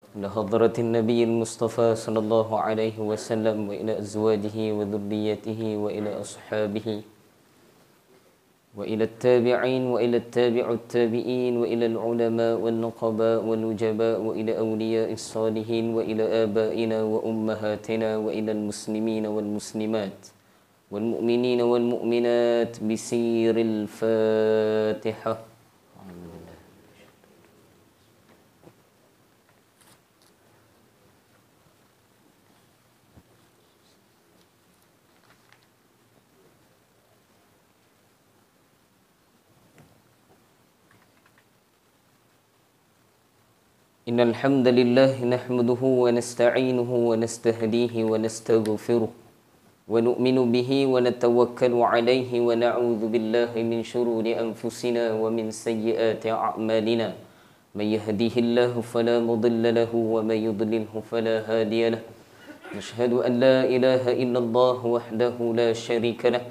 إلى حضرة النبي المصطفى صلى الله عليه وسلم وإلى أزواجه وذريته وإلى أصحابه وإلى التابعين وإلى التابع التابعين وإلى العلماء والنقباء والنجباء وإلى أولياء الصالحين وإلى آبائنا وأمهاتنا وإلى المسلمين والمسلمات والمؤمنين والمؤمنات بسير الفاتحة. إن الحمد لله نحمده ونستعينه ونستهديه ونستغفره ونؤمن به ونتوكل عليه ونعوذ بالله من شرور أنفسنا ومن سيئات أعمالنا من يهديه الله فلا مضل له ومن يضلله فلا هادي له نشهد أن لا إله إلا الله وحده لا شريك له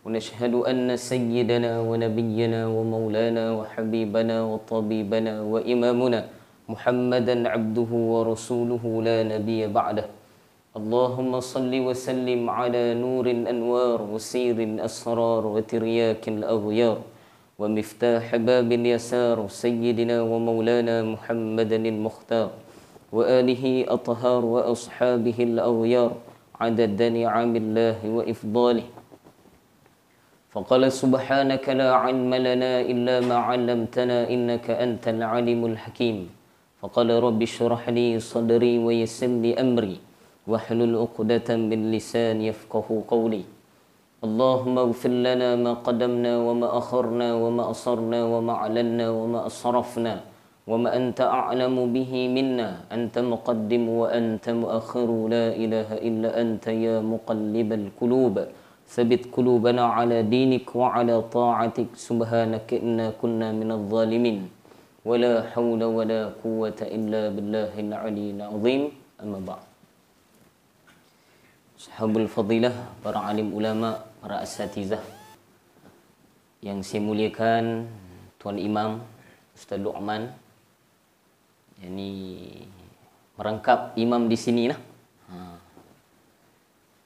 ونشهد أن سيدنا ونبينا ومولانا وحبيبنا وطبيبنا وإمامنا محمدا عبده ورسوله لا نبي بعده. اللهم صل وسلم على نور الأنوار وسير الأسرار وترياك الأغيار ومفتاح باب اليسار سيدنا ومولانا محمدا المختار وآله أطهار وأصحابه الأغيار عدد نعم الله وإفضاله. فقال سبحانك لا علم لنا إلا ما علمتنا إنك أنت العليم الحكيم. فقال رب اشرح لي صدري ويسر لي أمري واحلل عقدة من لساني يفقهوا قولي. اللهم اغفر لنا ما قدمنا وما أخرنا وما أسررنا وما أعلنا وما أسرفنا وما أنت أعلم به منا. أنت مقدم وأنت مؤخر لا إله إلا أنت يا مقلب القلوب ثبت قلوبنا على دينك وعلى طاعتك. سبحانك إنا كنا من الظالمين ولا حول ولا قوة إلا بالله العلي العظيم. أما بعد. Sahabul fadilah, para alim ulama, para asatizah yang saya muliakan, Tuan Imam Ustaz Luqman, ini merangkap imam di sini lah.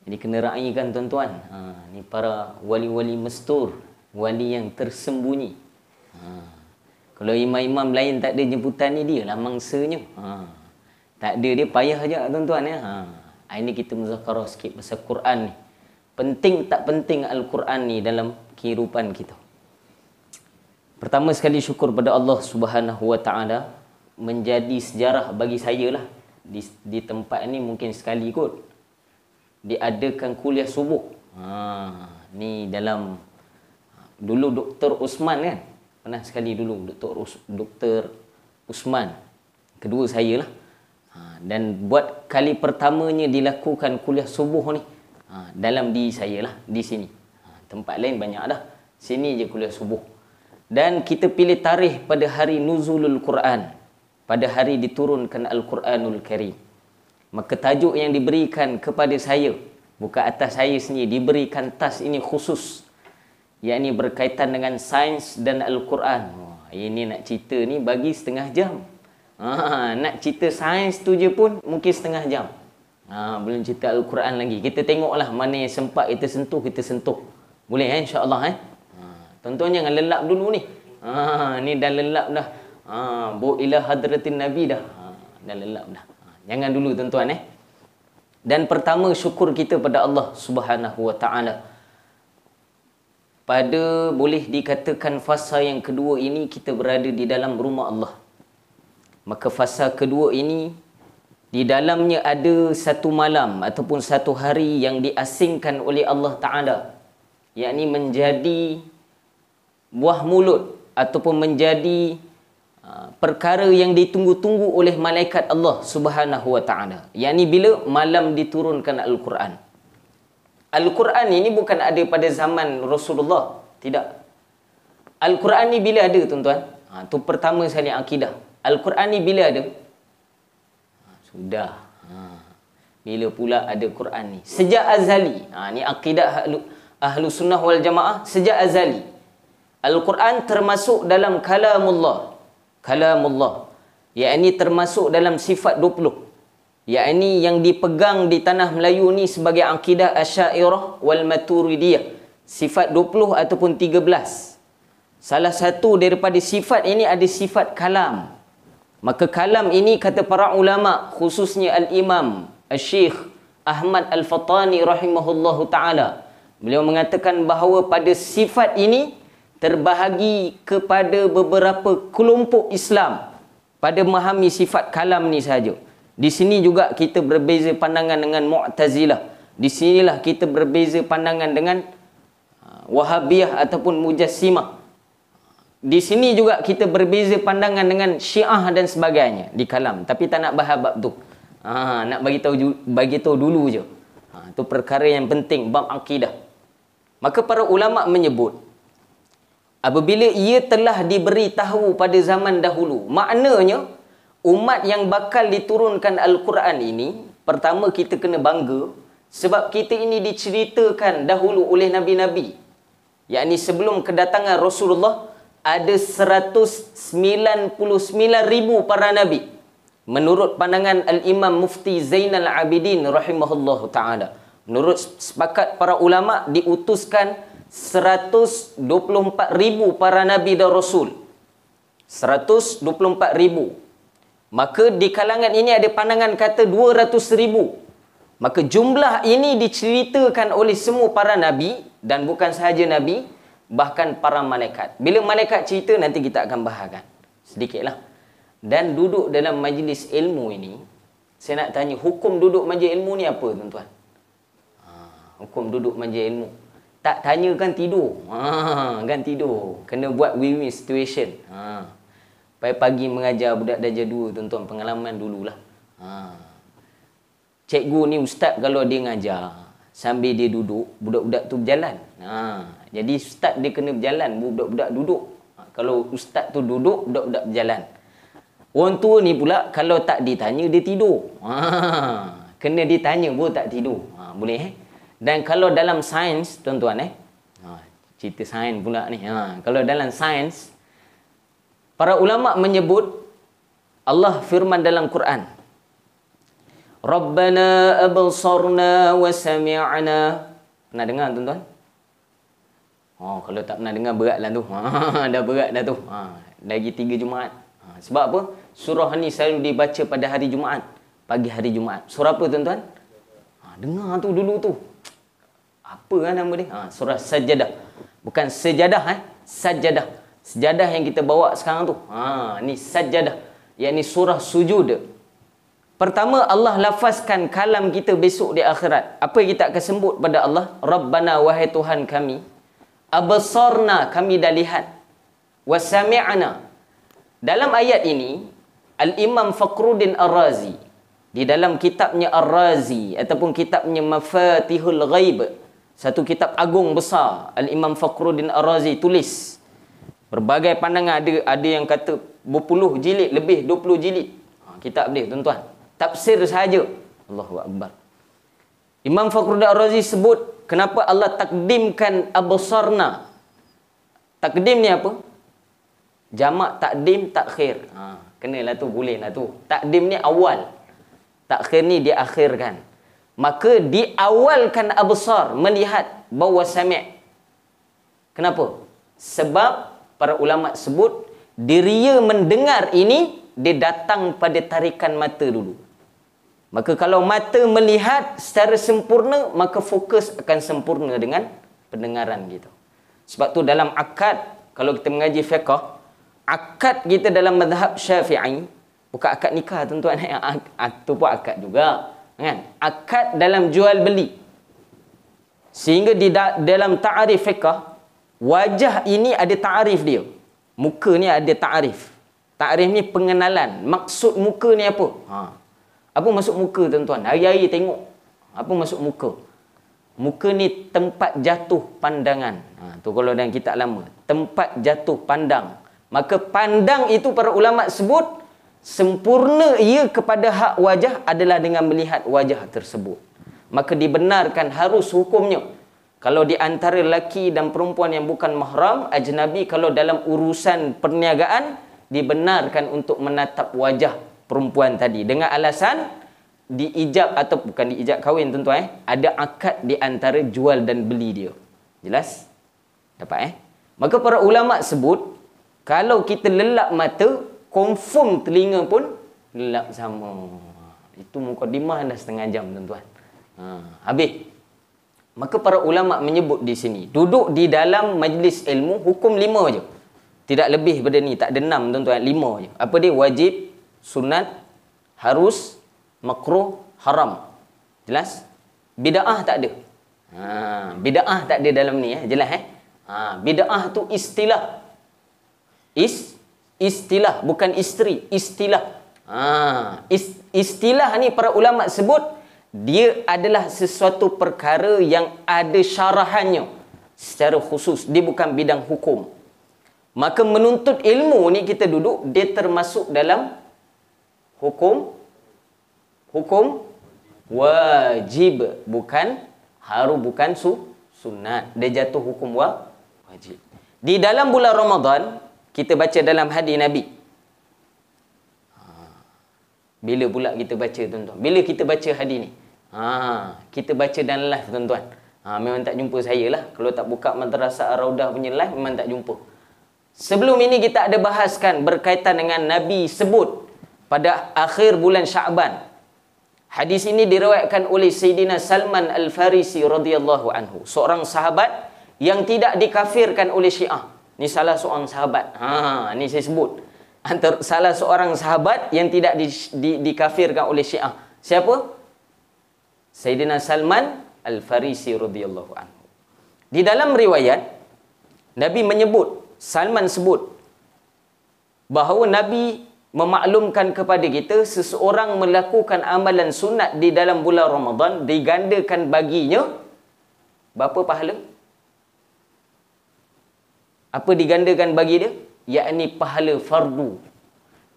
Jadi kena raikan tuan-tuan. Ni para wali-wali mestur, wali yang tersembunyi. Kalau imam-imam lain tak ada jemputan ni, dia lah mangsanya. Tak ada, dia payah je tuan-tuan ya. Ini kita muzakarah sikit pasal Quran ni. Penting tak penting Al-Quran ni dalam kehidupan kita. Pertama sekali syukur pada Allah Subhanahu Wa Taala, menjadi sejarah bagi saya lah. Di tempat ni mungkin sekali kot diadakan kuliah subuh. Ni dalam dulu Dr. Usman kan. Pernah sekali dulu Dr. Usman. Kedua saya lah. Dan buat kali pertamanya dilakukan kuliah subuh ni dalam diri saya lah, di sini. Tempat lain banyak dah, sini je kuliah subuh. Dan kita pilih tarikh pada hari nuzulul Quran, pada hari diturunkan Al-Quranul Karim. Maka tajuk yang diberikan kepada saya, bukan atas saya sendiri, diberikan tas ini khusus, yakni berkaitan dengan sains dan Al-Quran. Ini nak cerita ni bagi setengah jam. Nak cerita sains tu je pun mungkin setengah jam. Belum cerita Al-Quran lagi. Kita tengoklah mana yang sempat kita sentuh. Boleh insya-Allah Tuan-tuan jangan lelap dulu ni. Ni dah lelap dah. Bu ila hadratin Nabi dah. Dah lelap dah. Jangan dulu tuan-tuan Dan pertama syukur kita pada Allah Subhanahu Wa Taala. Pada boleh dikatakan fasa yang kedua ini kita berada di dalam rumah Allah. Maka fasa kedua ini, di dalamnya ada satu malam ataupun satu hari yang diasingkan oleh Allah Ta'ala. Yakni menjadi buah mulut ataupun menjadi perkara yang ditunggu-tunggu oleh malaikat Allah Subhanahu Wa Ta'ala. Yakni bila malam diturunkan Al-Quran. Al-Quran ini bukan ada pada zaman Rasulullah. Tidak. Al-Quran ni bila ada tuan-tuan? Tu pertama sekali akidah. Al-Quran ni bila ada? Sudah. Bila pula ada Quran ni? Sejak azali. Ni akidah ahlu sunnah wal jamaah. Sejak azali. Al-Quran termasuk dalam kalamullah. Kalamullah. yakni termasuk dalam sifat 20, yakni yang dipegang di tanah Melayu ni sebagai akidah Asy'ariyah wal Maturidiyah, sifat 20 ataupun 13. Salah satu daripada sifat ini ada sifat kalam. Maka kalam ini kata para ulama, khususnya Al-Imam Al-Syekh Ahmad Al-Fatani rahimahullahu ta'ala, beliau mengatakan bahawa pada sifat ini terbahagi kepada beberapa kelompok Islam pada memahami sifat kalam ni saja. Di sini juga kita berbeza pandangan dengan Mu'tazilah. Di sinilah kita berbeza pandangan dengan Wahabiyah ataupun Mujassimah. Di sini juga kita berbeza pandangan dengan Syiah dan sebagainya di kalam. Tapi tak nak bahas bab tu. Nak bagi tahu dulu je. Itu perkara yang penting, bab akidah. Maka para ulama menyebut, apabila ia telah diberi tahu pada zaman dahulu, maknanya umat yang bakal diturunkan Al-Quran ini, pertama kita kena bangga sebab kita ini diceritakan dahulu oleh Nabi-Nabi. Yakni sebelum kedatangan Rasulullah ada 199,000 para Nabi. Menurut pandangan Al-Imam Mufti Zainal Abidin rahimahullahu ta'ala. Menurut sepakat para ulama diutuskan 124,000 para Nabi dan Rasul. 124,000. Maka di kalangan ini ada pandangan kata 200,000. Maka jumlah ini diceritakan oleh semua para Nabi dan bukan sahaja Nabi, bahkan para malaikat. Bila malaikat cerita nanti kita akan bahaskan sedikitlah. Dan duduk dalam majlis ilmu ini, saya nak tanya, hukum duduk majlis ilmu ni apa tuan-tuan? Hukum duduk majlis ilmu. Tak tanya kan tidur. Kan tidur. Kena buat win-win situation. Pagi-pagi mengajar budak darjah 2, tuan-tuan, pengalaman dululah. Cikgu ni ustaz kalau dia ngajar sambil dia duduk, budak-budak tu berjalan. Jadi ustaz dia kena berjalan, budak-budak duduk. Kalau ustaz tu duduk, budak-budak berjalan. Orang tua ni pula kalau tak ditanya dia tidur. Kena ditanya pun tak tidur. Boleh Dan kalau dalam sains, tuan-tuan cerita sains pula ni. Kalau dalam sains, para ulama menyebut, Allah firman dalam Quran, Rabbana absarna wa sami'na. Pernah dengar tuan-tuan? Kalau tak pernah dengar beratlah tu. Dah berat dah tu. Lagi 3 Jumaat. Sebab apa? Surah ni selalu dibaca pada hari Jumaat, pagi hari Jumaat. Surah apa tuan-tuan? Dengar tu dulu tu. Apa kan nama dia? Surah Sajadah. Bukan sejadah, Sajadah. Sejadah yang kita bawa sekarang tu. Ni Sajadah. Yang ni surah sujud. Pertama, Allah lafazkan kalam kita besok di akhirat. Apa yang kita akan sebut pada Allah? Rabbana, wahai Tuhan kami. Absarna, kami dah lihat. Wasami'na. Dalam ayat ini, Al-Imam Fakhruddin Ar-Razi, di dalam kitabnya Ar-Razi, ataupun kitabnya Mafatihul Ghaib, satu kitab agung besar, Al-Imam Fakhruddin Ar-Razi tulis. Berbagai pandangan, ada yang kata berpuluh jilid, lebih 20 jilid. Kitab dia, tuan-tuan. Tafsir sahaja. Allahu Akbar. Imam Fakhruddin Ar-Razi sebut, kenapa Allah takdimkan absarna. Takdim ni apa? Jamak takdim, takhir. Kenalah tu, bolehlah tu. Takdim ni awal. Takhir ni diakhirkan. Maka diawalkan absar, melihat, bahawa sami'. Kenapa? Sebab para ulama sebut, diria mendengar ini, dia datang pada tarikan mata dulu. Maka kalau mata melihat secara sempurna, maka fokus akan sempurna dengan pendengaran kita. Sebab tu dalam akad, kalau kita mengaji fiqh, akad kita dalam mazhab Syafi'i, bukan akad nikah tuan-tuan, itu pun akad juga, kan? Akad dalam jual beli. Sehingga di dalam ta'arif fiqh, wajah ini ada ta'arif dia. Muka ni ada ta'arif. Ta'arif ni pengenalan. Maksud muka ni apa? Apa maksud muka tuan-tuan? Hari-hari tengok. Apa maksud muka? Muka ni tempat jatuh pandangan. Tu kalau dalam kitab lama. Tempat jatuh pandang. Maka pandang itu para ulama sebut, sempurna ia kepada hak wajah adalah dengan melihat wajah tersebut. Maka dibenarkan harus hukumnya. Kalau di antara lelaki dan perempuan yang bukan mahram, ajnabi, kalau dalam urusan perniagaan, dibenarkan untuk menatap wajah perempuan tadi dengan alasan diijab atau bukan diijab kahwin tuan-tuan, ada akad di antara jual dan beli dia. Jelas? Dapat Maka para ulama sebut kalau kita lelap mata, confirm telinga pun lelap sama. Itu mukadimah dah setengah jam tuan-tuan. Habis. Maka para ulama menyebut di sini, duduk di dalam majlis ilmu hukum 5 je. Tidak lebih daripada ni, tak ada 6 tuan-tuan, 5 je. Apa dia? Wajib, sunat, harus, makruh, haram. Jelas? Bida'ah tak ada. Bida'ah tak ada dalam ni jelas bida'ah tu istilah. Istilah bukan isteri, istilah. Istilah ni para ulama sebut dia adalah sesuatu perkara yang ada syarahannya secara khusus, dia bukan bidang hukum. Maka menuntut ilmu ni kita duduk, dia termasuk dalam hukum wajib, bukan bukan sunat. Dia jatuh hukum wajib. Di dalam bulan Ramadan kita baca dalam hadis Nabi. Bila pula kita baca tuan-tuan? Bila kita baca hadis ni? Kita baca dan live tuan-tuan. Memang tak jumpa saya lah. Kalau tak buka Madrasah Ar-Raudah punya live, memang tak jumpa. Sebelum ini kita ada bahaskan berkaitan dengan Nabi sebut pada akhir bulan Sya'ban. Hadis ini diriwayatkan oleh Sayyidina Salman Al-Farisi radhiyallahu anhu. Seorang sahabat yang tidak dikafirkan oleh Syiah. Ni salah seorang sahabat. Ni saya sebut. Antara salah seorang sahabat yang tidak dikafirkan oleh Syiah. Siapa? Sayyidina Salman Al-Farisi radhiyallahu anhu. Di dalam riwayat Nabi menyebut, Salman sebut bahawa Nabi memaklumkan kepada kita seseorang melakukan amalan sunat di dalam bulan Ramadan digandakan baginya berapa pahala? Apa digandakan bagi dia? Yakni pahala fardu.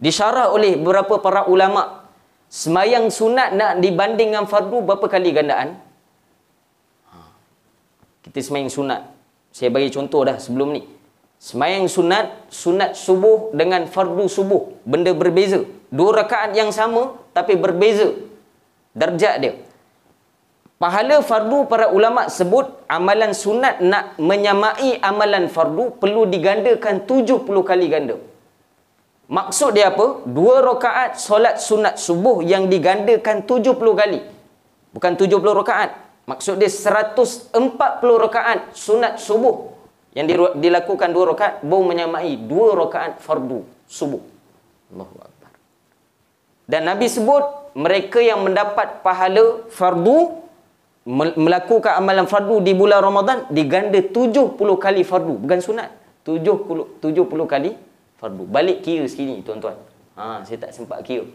Disyarah oleh beberapa para ulama, semayang sunat nak dibanding dengan fardu berapa kali gandaan? Kita semayang sunat. Saya bagi contoh dah sebelum ni. Semayang sunat subuh dengan fardu subuh, benda berbeza. 2 rakaat yang sama tapi berbeza darjat dia. Pahala fardu para ulama sebut amalan sunat nak menyamai amalan fardu perlu digandakan 70 kali ganda. Maksud dia apa? 2 rakaat solat sunat subuh yang digandakan 70 kali. Bukan 70 rakaat. Maksud dia 140 rakaat sunat subuh yang dilakukan 2 rakaat baru menyamai 2 rakaat fardu subuh. Allahu Akbar. Dan Nabi sebut mereka yang mendapat pahala fardu melakukan amalan fardu di bulan Ramadan diganda 70 kali fardu, bukan sunat. 70 kali fardu. Balik kira sini tuan-tuan. Saya tak sempat kira.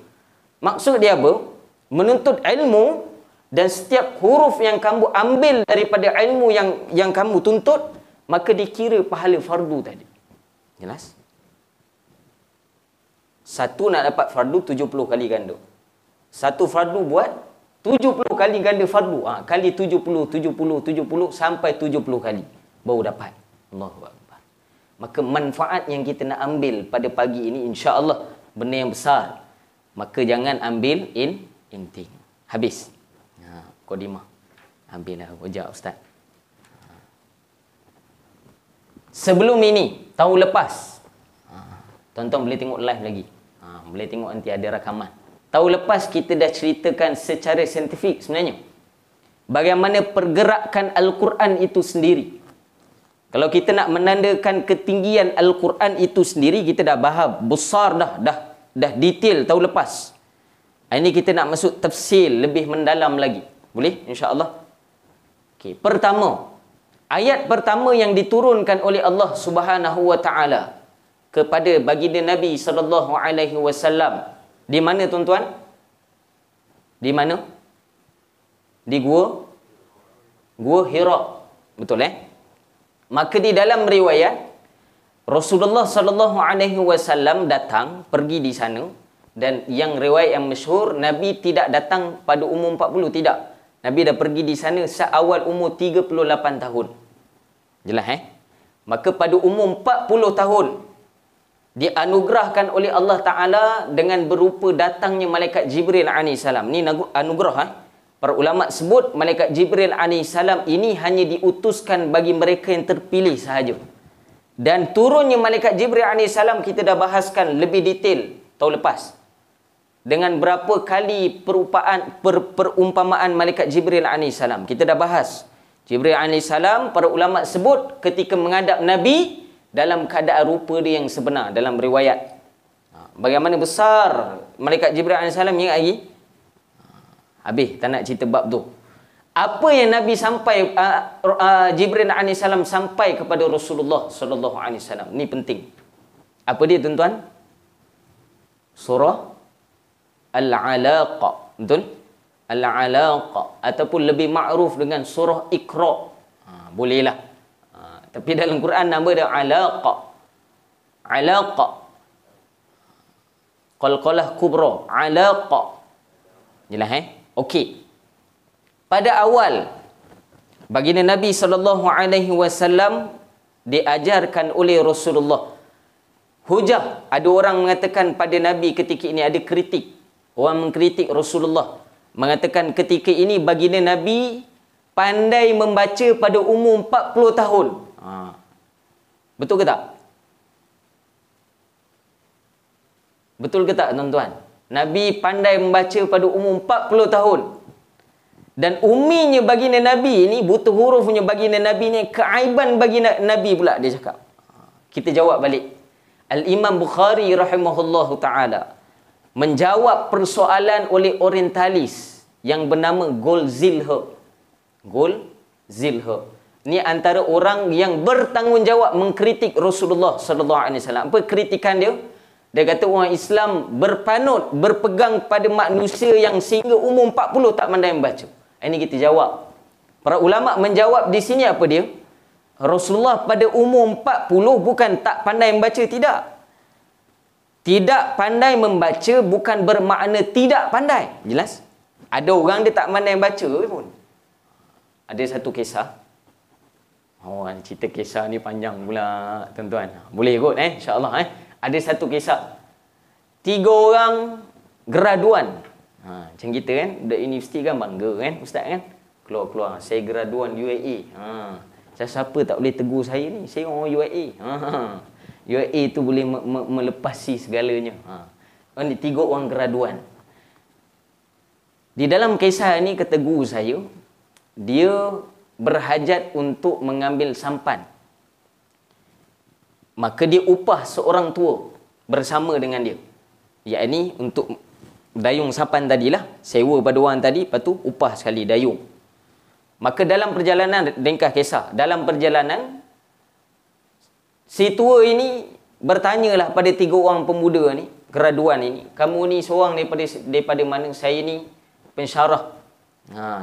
Maksud dia apa? Menuntut ilmu dan setiap huruf yang kamu ambil daripada ilmu yang kamu tuntut, maka dikira pahala fardu tadi. Jelas? Satu nak dapat fardu 70 kali ganda. Satu fardu buat 70 kali ganda fardu. Kali 70 sampai 70 kali baru dapat. Allahu Akbar. Maka manfaat yang kita nak ambil pada pagi ini insya-Allah benda yang besar. Maka jangan ambil inting. Habis. Qadimah. Ambillah wajah ustaz. Sebelum ini, tahun lepas, tuan-tuan boleh tengok live lagi. Boleh tengok nanti ada rakaman. Tahun lepas kita dah ceritakan secara saintifik sebenarnya bagaimana pergerakan Al-Quran itu sendiri. Kalau kita nak menandakan ketinggian Al-Quran itu sendiri, kita dah bahas besar dah detail tahun lepas. Ini kita nak masuk tafsir lebih mendalam lagi. Boleh? InsyaAllah. Okey, pertama, ayat pertama yang diturunkan oleh Allah Subhanahu wa taala kepada baginda Nabi sallallahu alaihi wasallam di mana tuan-tuan? Di mana? Di gua Hira. Betul Maka di dalam riwayat Rasulullah sallallahu alaihi wasallam datang pergi di sana, dan yang riwayat yang masyhur Nabi tidak datang pada umur 40, tidak. Nabi dah pergi di sana seawal umur 38 tahun. Jelas Maka pada umur 40 tahun dianugerahkan oleh Allah Ta'ala dengan berupa datangnya malaikat Jibril AS. Ni anugerah. Para ulama sebut malaikat Jibril AS ini hanya diutuskan bagi mereka yang terpilih sahaja. Dan turunnya malaikat Jibril AS kita dah bahaskan lebih detail tahun lepas. Dengan berapa kali perumpamaan malaikat Jibril AS. Kita dah bahas. Jibril AS, para ulama sebut ketika menghadap Nabi dalam keadaan rupa dia yang sebenar dalam riwayat. Bagaimana besar malaikat Jibril AS yang lagi? Habis, tak nak cerita bab tu. Apa yang Nabi sampai, Jibril AS sampai kepada Rasulullah sallallahu alaihi wasallam. Ni penting. Apa dia tuan-tuan? Surah Al-Alaq. Betul? Al-Alaq. Ataupun lebih ma'ruf dengan surah Iqra. Bolehlah. Tapi dalam Quran nama dia Alaq. Alaq. Qalqalah kubra. Alaq. Jelas Okey. Pada awal baginda Nabi SAW diajarkan oleh Rasulullah. Hujah, ada orang mengatakan pada Nabi ketika ini ada kritik. Orang mengkritik Rasulullah. Mengatakan ketika ini baginda Nabi pandai membaca pada umur 40 tahun. Betul ke tak? Betul ke tak tuan-tuan? Nabi pandai membaca pada umur 40 tahun. Dan uminya baginda Nabi ni, buta hurufnya baginda Nabi ni, keaiban baginda Nabi pula dia cakap. Kita jawab balik. Al-Imam Bukhari rahimahullahu ta'ala menjawab persoalan oleh orientalis yang bernama Golzilha. Golzilha. Ni antara orang yang bertanggungjawab mengkritik Rasulullah sallallahu alaihi wasallam. Apa kritikan dia? Dia kata orang Islam berpanut, berpegang pada manusia yang sehingga umur 40 tak pandai membaca. Ini kita jawab. Para ulama menjawab di sini apa dia? Rasulullah pada umur 40 bukan tak pandai membaca, tidak. Tidak pandai membaca bukan bermakna tidak pandai. Jelas? Ada orang dia tak pandai membaca pun. Ada satu kisah. Cerita kisah ni panjang pula tuan-tuan. Boleh kot insya-Allah Ada satu kisah. 3 orang graduan. Macam kita kan, budak universiti kan bangga kan ustaz kan. Keluar-keluar, saya graduan UAE. Siapa tak boleh tegur saya ni? Saya orang UAE. UAE tu boleh melepasi segalanya. Ni 3 orang graduan. Di dalam kisah ni kata guru saya, dia berhajat untuk mengambil sampan. Maka dia upah seorang tua bersama dengan dia. Yakni untuk dayung sampan tadilah, sewa pada orang tadi, lepas tu upah sekali dayung. Maka dalam perjalanan, ringkas kisah, dalam perjalanan si tua ini bertanyalah pada 3 orang pemuda ni, graduan ini, kamu ni seorang daripada mana? Saya ni pensyarah.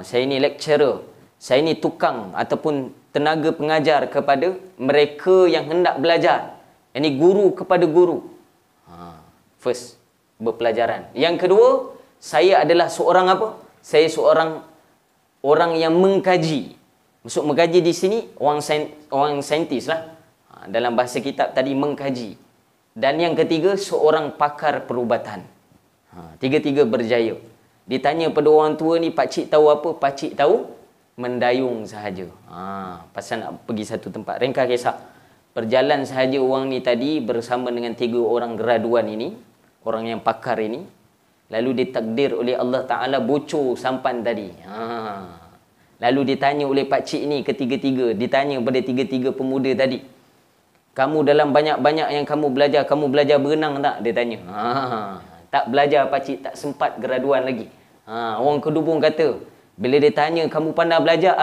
Saya ni lecturer. Saya ni tukang ataupun tenaga pengajar kepada mereka yang hendak belajar. Ini guru kepada guru. First, berpelajaran. Yang kedua, saya adalah seorang apa? Saya seorang orang yang mengkaji. Maksud mengkaji di sini, orang saintis lah. Dalam bahasa kitab tadi, mengkaji. Dan yang ketiga, seorang pakar perubatan. Tiga-tiga berjaya. Ditanya pada orang tua ni, pakcik tahu apa? Pakcik tahu mendayung sahaja. Pasal nak pergi satu tempat. Ringkas kisah. Berjalan sahaja orang ni tadi bersama dengan 3 orang graduan ini, orang yang pakar ini. Lalu ditakdir oleh Allah Ta'ala bocor sampan tadi. Lalu ditanya oleh pakcik ni ketiga-tiga. Ditanya pada 3 pemuda tadi. Kamu dalam banyak-banyak yang kamu belajar berenang tak? Dia tanya. Tak belajar pakcik, tak sempat graduan lagi. Orang kedubung kata, bila dia tanya kamu pernah belajar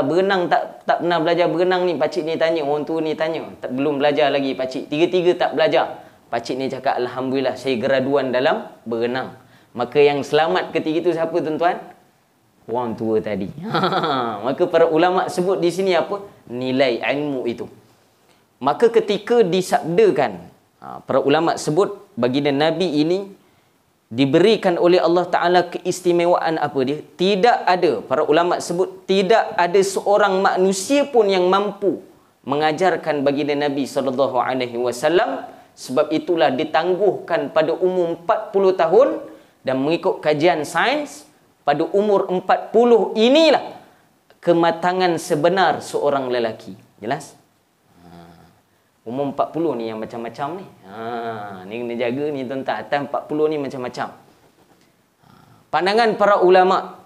berenang tak pernah belajar berenang ni, pakcik ni tanya, orang tua ni tanya, belum belajar lagi pakcik. 3 tak belajar. Pakcik ni cakap alhamdulillah saya graduan dalam berenang. Maka yang selamat ketika itu siapa tuan-tuan? Orang tua tadi. Maka para ulama sebut di sini apa? Nilai ilmu itu. Maka ketika disabdakan, para ulama sebut baginda Nabi ini diberikan oleh Allah Ta'ala keistimewaan apa dia? Tidak ada, para ulama sebut, tidak ada seorang manusia pun yang mampu mengajarkan baginda Nabi SAW Sebab itulah ditangguhkan pada umur 40 tahun dan mengikut kajian sains pada umur 40 inilah kematangan sebenar seorang lelaki. Jelas? Umur 40 ni yang macam-macam ni. Ni kena jaga ni tuan-tuan. Atas 40 ni macam-macam. Pandangan para ulama.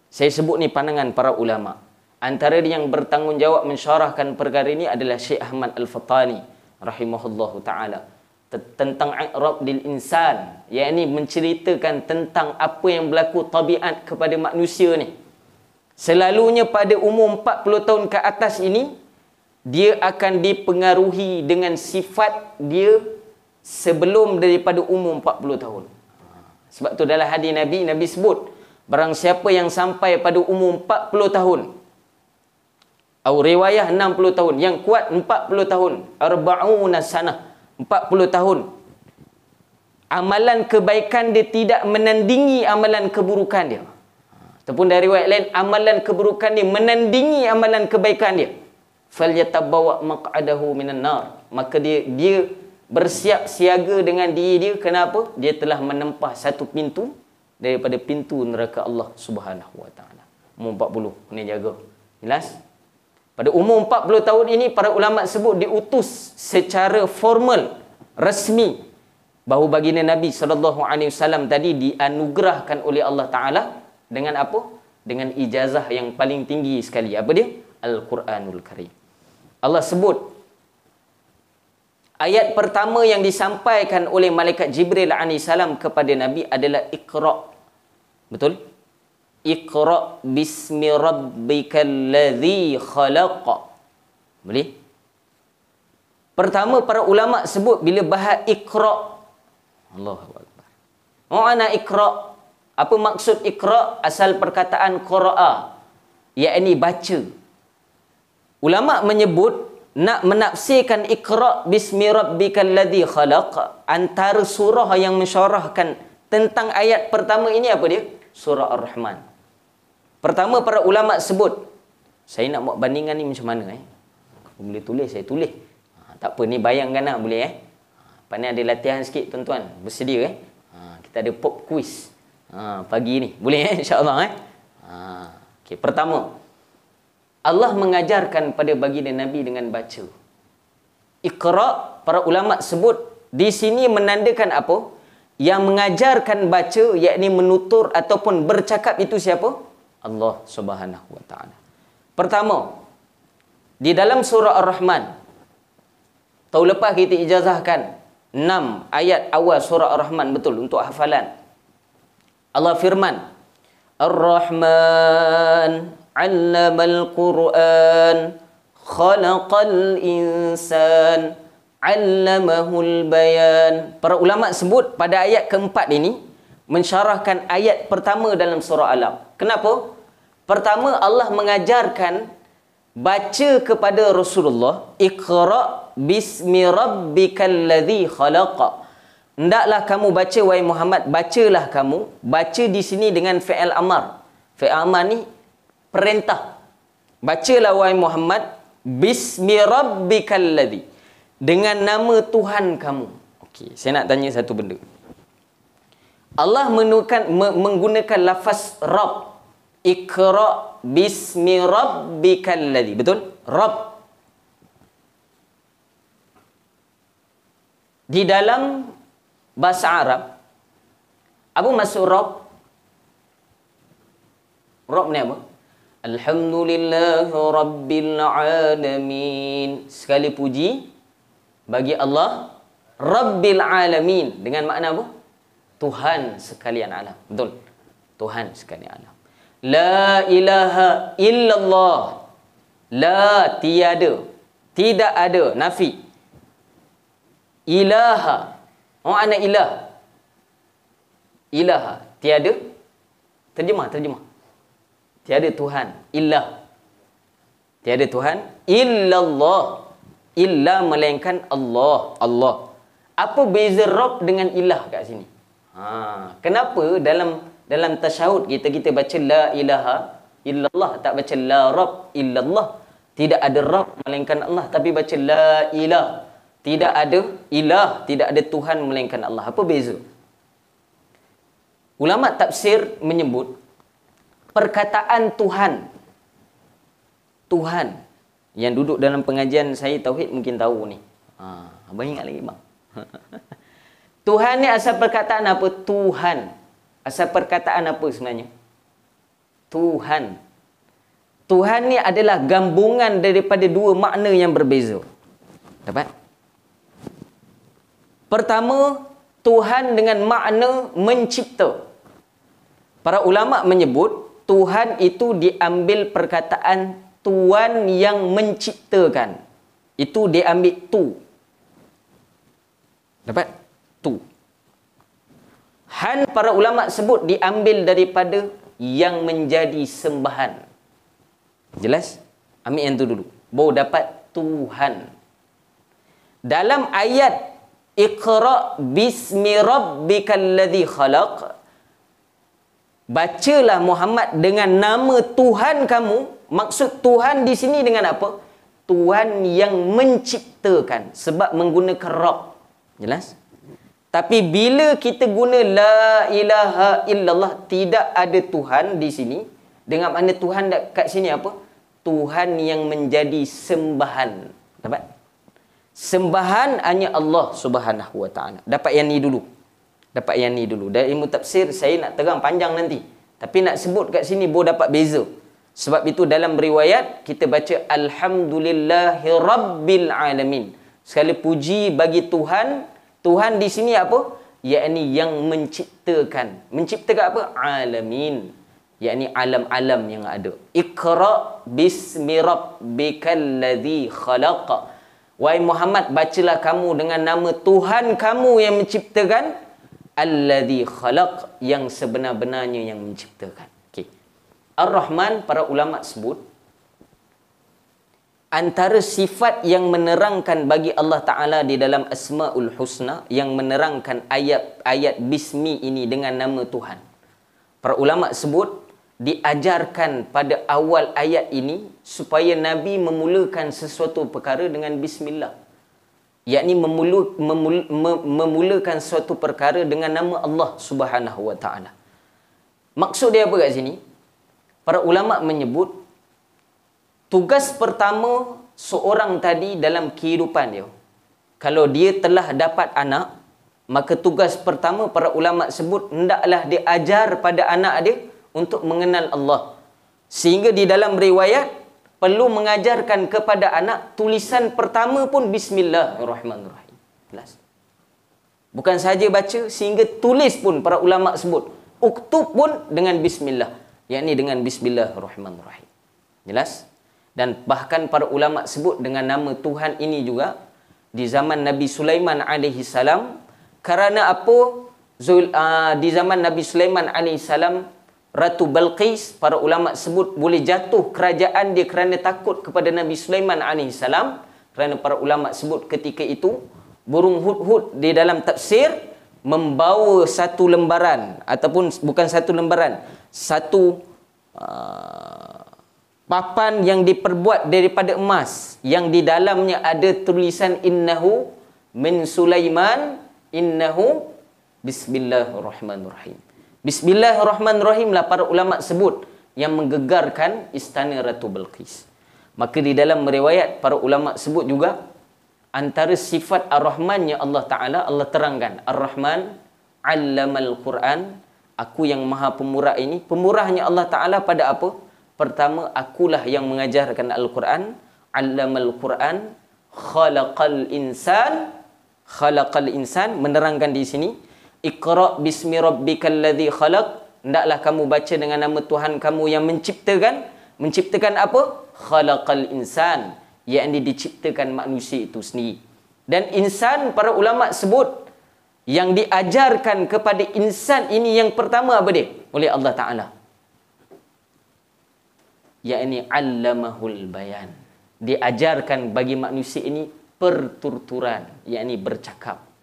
Saya sebut ni pandangan para ulama. Antara yang bertanggungjawab mensyarahkan perkara ini adalah Syekh Ahmad Al-Fattani rahimahullahu taala tentang i'rab lil insan, yakni menceritakan tentang apa yang berlaku tabiat kepada manusia ni. Selalunya pada umur 40 tahun ke atas ini dia akan dipengaruhi dengan sifat dia sebelum daripada umur 40 tahun. Sebab tu dalam hadis Nabi sebut, barang siapa yang sampai pada umur 40 tahun atau riwayah 60 tahun, yang kuat 40 tahun, arba'una sanah, 40 tahun, amalan kebaikan dia tidak menandingi amalan keburukan dia. Ataupun dari riwayat lain, amalan keburukan dia menandingi amalan kebaikan dia. Falyatabawwa maq'adahu minan nar. Maka dia bersiap siaga dengan diri dia. Kenapa? Dia telah menempah satu pintu daripada pintu neraka Allah Subhanahu wa taala. Umur 40 kena jaga. Jelas? Pada umur 40 tahun ini para ulama sebut diutus secara formal, rasmi, bahawa baginda Nabi SAW tadi dianugerahkan oleh Allah Ta'ala dengan apa? Dengan ijazah yang paling tinggi sekali. Apa dia? Al-Quranul Karim. Allah sebut, ayat pertama yang disampaikan oleh malaikat Jibril AS kepada Nabi adalah Iqra'. Betul? Iqra' bismi rabbikal ladzi khalaq. Boleh? Pertama para ulama sebut bila bahas Iqra'. Allahu Akbar. Ma'ana Iqra'. Apa maksud Iqra'? Asal perkataan qara'a, yakni baca. Ulama menyebut nak menafsirkan Iqra' bismi rabbikal ladzi khalaq, antara surah yang mensyarahkan tentang ayat pertama ini apa dia? Surah Ar-Rahman. Pertama para ulama sebut, saya nak buat bandingan ni macam mana Kalau boleh tulis, saya tulis. Tak apa, ni bayangkan lah boleh Lepas ni ada latihan sikit tuan-tuan. Bersedia kita ada pop quiz pagi ni. Boleh insya-Allah Okey, pertama, Allah mengajarkan pada baginda Nabi dengan baca. Iqra', para ulama sebut di sini menandakan apa? Yang mengajarkan baca, yakni menutur ataupun bercakap itu siapa? Allah Subhanahu wa taala. Pertama, di dalam surah Ar-Rahman, tahun lepas kita ijazahkan 6 ayat awal surah Ar-Rahman, betul, untuk hafalan. Allah firman, Ar-Rahman 'allamal Qur'an khalaqal insan 'allamahul bayan. Para ulama sebut pada ayat keempat ini mensyarahkan ayat pertama dalam surah Alam. Kenapa? Pertama, Allah mengajarkan baca kepada Rasulullah, Iqra' bismi rabbikal ladzi khalaq. Hendaklah kamu baca, wahai Muhammad, bacalah kamu. Baca di sini dengan fi'il amar. Fi'il amar ni perintah. Bacalah wahai Muhammad bismi rabbikal ladzi, dengan nama Tuhan kamu. Okey, saya nak tanya satu benda. Allah menggunakan lafaz Rabb. Iqra' bismi rabbikal ladzi. Betul? Rabb. Di dalam bahasa Arab, apa maksud Rabb? Rabb ni apa? Alhamdulillahi Rabbil Alamin. Sekali puji bagi Allah Rabbil Alamin. Dengan makna apa? Tuhan sekalian alam. Betul? Tuhan sekalian alam. La ilaha illallah. La, tiada. Tidak ada. Nafi. Ilaha. Makna ilah. Ilaha. Tiada. Terjemah. Tiada Tuhan. Ilah. Tiada Tuhan. Illallah. Illa melainkan Allah. Allah. Apa beza Rabb dengan ilah kat sini? Kenapa dalam tasyahud kita baca la ilaha illallah, tak baca la Rabb illallah? Tidak ada Rabb melainkan Allah, tapi baca la ilah. Tidak ada ilah, tidak ada Tuhan melainkan Allah. Apa beza? Ulama tafsir menyebut perkataan Tuhan. Tuhan. Yang duduk dalam pengajian saya Tauhid mungkin tahu ni. Abang ingat lagi bang. Tuhan ni asal perkataan apa? Tuhan. Asal perkataan apa sebenarnya? Tuhan. Tuhan ni adalah gabungan daripada dua makna yang berbeza. Dapat? Pertama, Tuhan dengan makna mencipta. Para ulama menyebut Tuhan itu diambil perkataan Tuhan yang menciptakan. Itu diambil tu. Dapat? Tu. Han para ulama sebut diambil daripada yang menjadi sembahan. Jelas? Ambil yang tu dulu. Baru dapat Tuhan. Dalam ayat Iqra bismi rabbikal ladzi khalaq, bacalah Muhammad dengan nama Tuhan kamu. Maksud Tuhan di sini dengan apa? Tuhan yang menciptakan. Sebab menggunakan Rabb. Jelas? Tapi bila kita guna la ilaha illallah, tidak ada Tuhan di sini. Dengan makna Tuhan kat sini apa? Tuhan yang menjadi sembahan. Dapat? Sembahan hanya Allah Subhanahu Wa Taala. Dapat yang ni dulu. Dapat yang ni dulu. Dari ilmu tafsir saya nak terang panjang nanti. Tapi nak sebut kat sini baru dapat beza. Sebab itu dalam riwayat kita baca Alhamdulillahi Rabbil Alamin. Segala puji bagi Tuhan. Tuhan di sini apa? Yakni yang menciptakan. Menciptakan apa? Alamin. Yakni alam-alam yang ada. Iqra bismi rabbikal ladzi khalaq. Wahai Muhammad, bacalah kamu dengan nama Tuhan kamu yang menciptakan. Alladzi khalaq, yang sebenar-benarnya yang menciptakan. Okey. Ar-Rahman, para ulama sebut antara sifat yang menerangkan bagi Allah Ta'ala di dalam Asma'ul Husna, yang menerangkan ayat-ayat bismi ini dengan nama Tuhan. Para ulama sebut diajarkan pada awal ayat ini supaya Nabi memulakan sesuatu perkara dengan bismillah. Yakni memulakan suatu perkara dengan nama Allah Subhanahu Wa Taala. Maksud dia apa kat sini? Para ulama menyebut tugas pertama seorang tadi dalam kehidupan dia, kalau dia telah dapat anak, maka tugas pertama para ulama sebut hendaklah dia ajar pada anak dia untuk mengenal Allah. Sehingga di dalam riwayat perlu mengajarkan kepada anak tulisan pertama pun Bismillahirrahmanirrahim. Jelas. Bukan sahaja baca, sehingga tulis pun para ulama sebut uktub pun dengan Bismillah, yakni dengan Bismillahirrahmanirrahim. Jelas? Dan bahkan para ulama sebut dengan nama Tuhan ini juga di zaman Nabi Sulaiman alaihi salam. Kerana apa? Di zaman Nabi Sulaiman alaihi salam, Ratu Balqis, para ulama sebut boleh jatuh kerajaan dia kerana takut kepada Nabi Sulaiman alaihi salam. Kerana para ulama sebut ketika itu burung hudhud di dalam tafsir membawa satu lembaran, ataupun bukan satu lembaran, satu papan yang diperbuat daripada emas, yang di dalamnya ada tulisan innahu min Sulaiman innahu Bismillahirrahmanirrahim. Bismillahirrahmanirrahim lah para ulama sebut yang menggegarkan istana Ratu Balqis. Maka di dalam riwayat para ulama sebut juga antara sifat Ar-Rahmannya Allah Ta'ala, Allah terangkan Ar-Rahman 'allamal Quran, aku yang maha pemurah ini. Pemurahnya Allah Ta'ala pada apa? Pertama, akulah yang mengajarkan Al-Quran. 'Allamal Quran, khalaqal insan, menerangkan di sini Iqra bismi rabbikal ladzi khalaq, hendaklah kamu baca dengan nama Tuhan kamu yang menciptakan. Menciptakan apa? Khalaqal insan, yakni diciptakan manusia itu sendiri. Dan insan para ulama sebut yang diajarkan kepada insan ini yang pertama apa dia? Oleh Allah Ta'ala, yakni 'allamahul bayan, diajarkan bagi manusia ini pertuturan, yakni bercakap.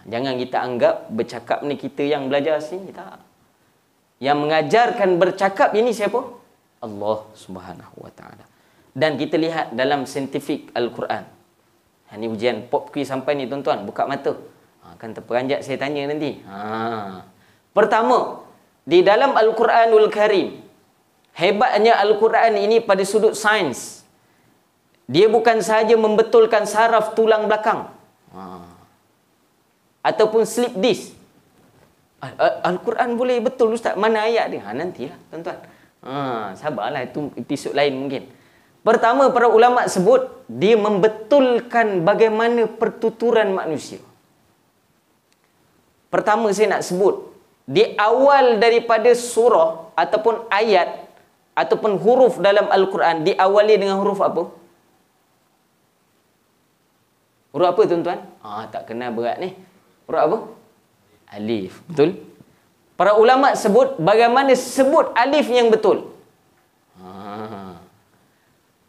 Jangan kita anggap bercakap ni kita yang belajar sini, tak. Yang mengajarkan bercakap ini siapa? Allah Subhanahu Wa Ta'ala. Dan kita lihat dalam saintifik Al-Quran, Ni ujian pop quiz sampai ni tuan-tuan, buka mata. Kan terperanjat saya tanya nanti. Pertama, di dalam Al-Quranul Karim, hebatnya Al-Quran ini pada sudut sains. Dia bukan sahaja membetulkan saraf tulang belakang. Ataupun slip disk. Al-Quran boleh betul Ustaz. Mana ayat dia? Nantilah tuan-tuan. Sabarlah, itu episod lain mungkin. Pertama, para ulama sebut dia membetulkan bagaimana pertuturan manusia. Pertama saya nak sebut, di awal daripada surah ataupun ayat ataupun huruf dalam Al-Quran diawali dengan huruf apa? Huruf apa tuan-tuan? Tak kenal berat ni. Huruf apa? Alif. Betul? Para ulama sebut bagaimana sebut alif yang betul.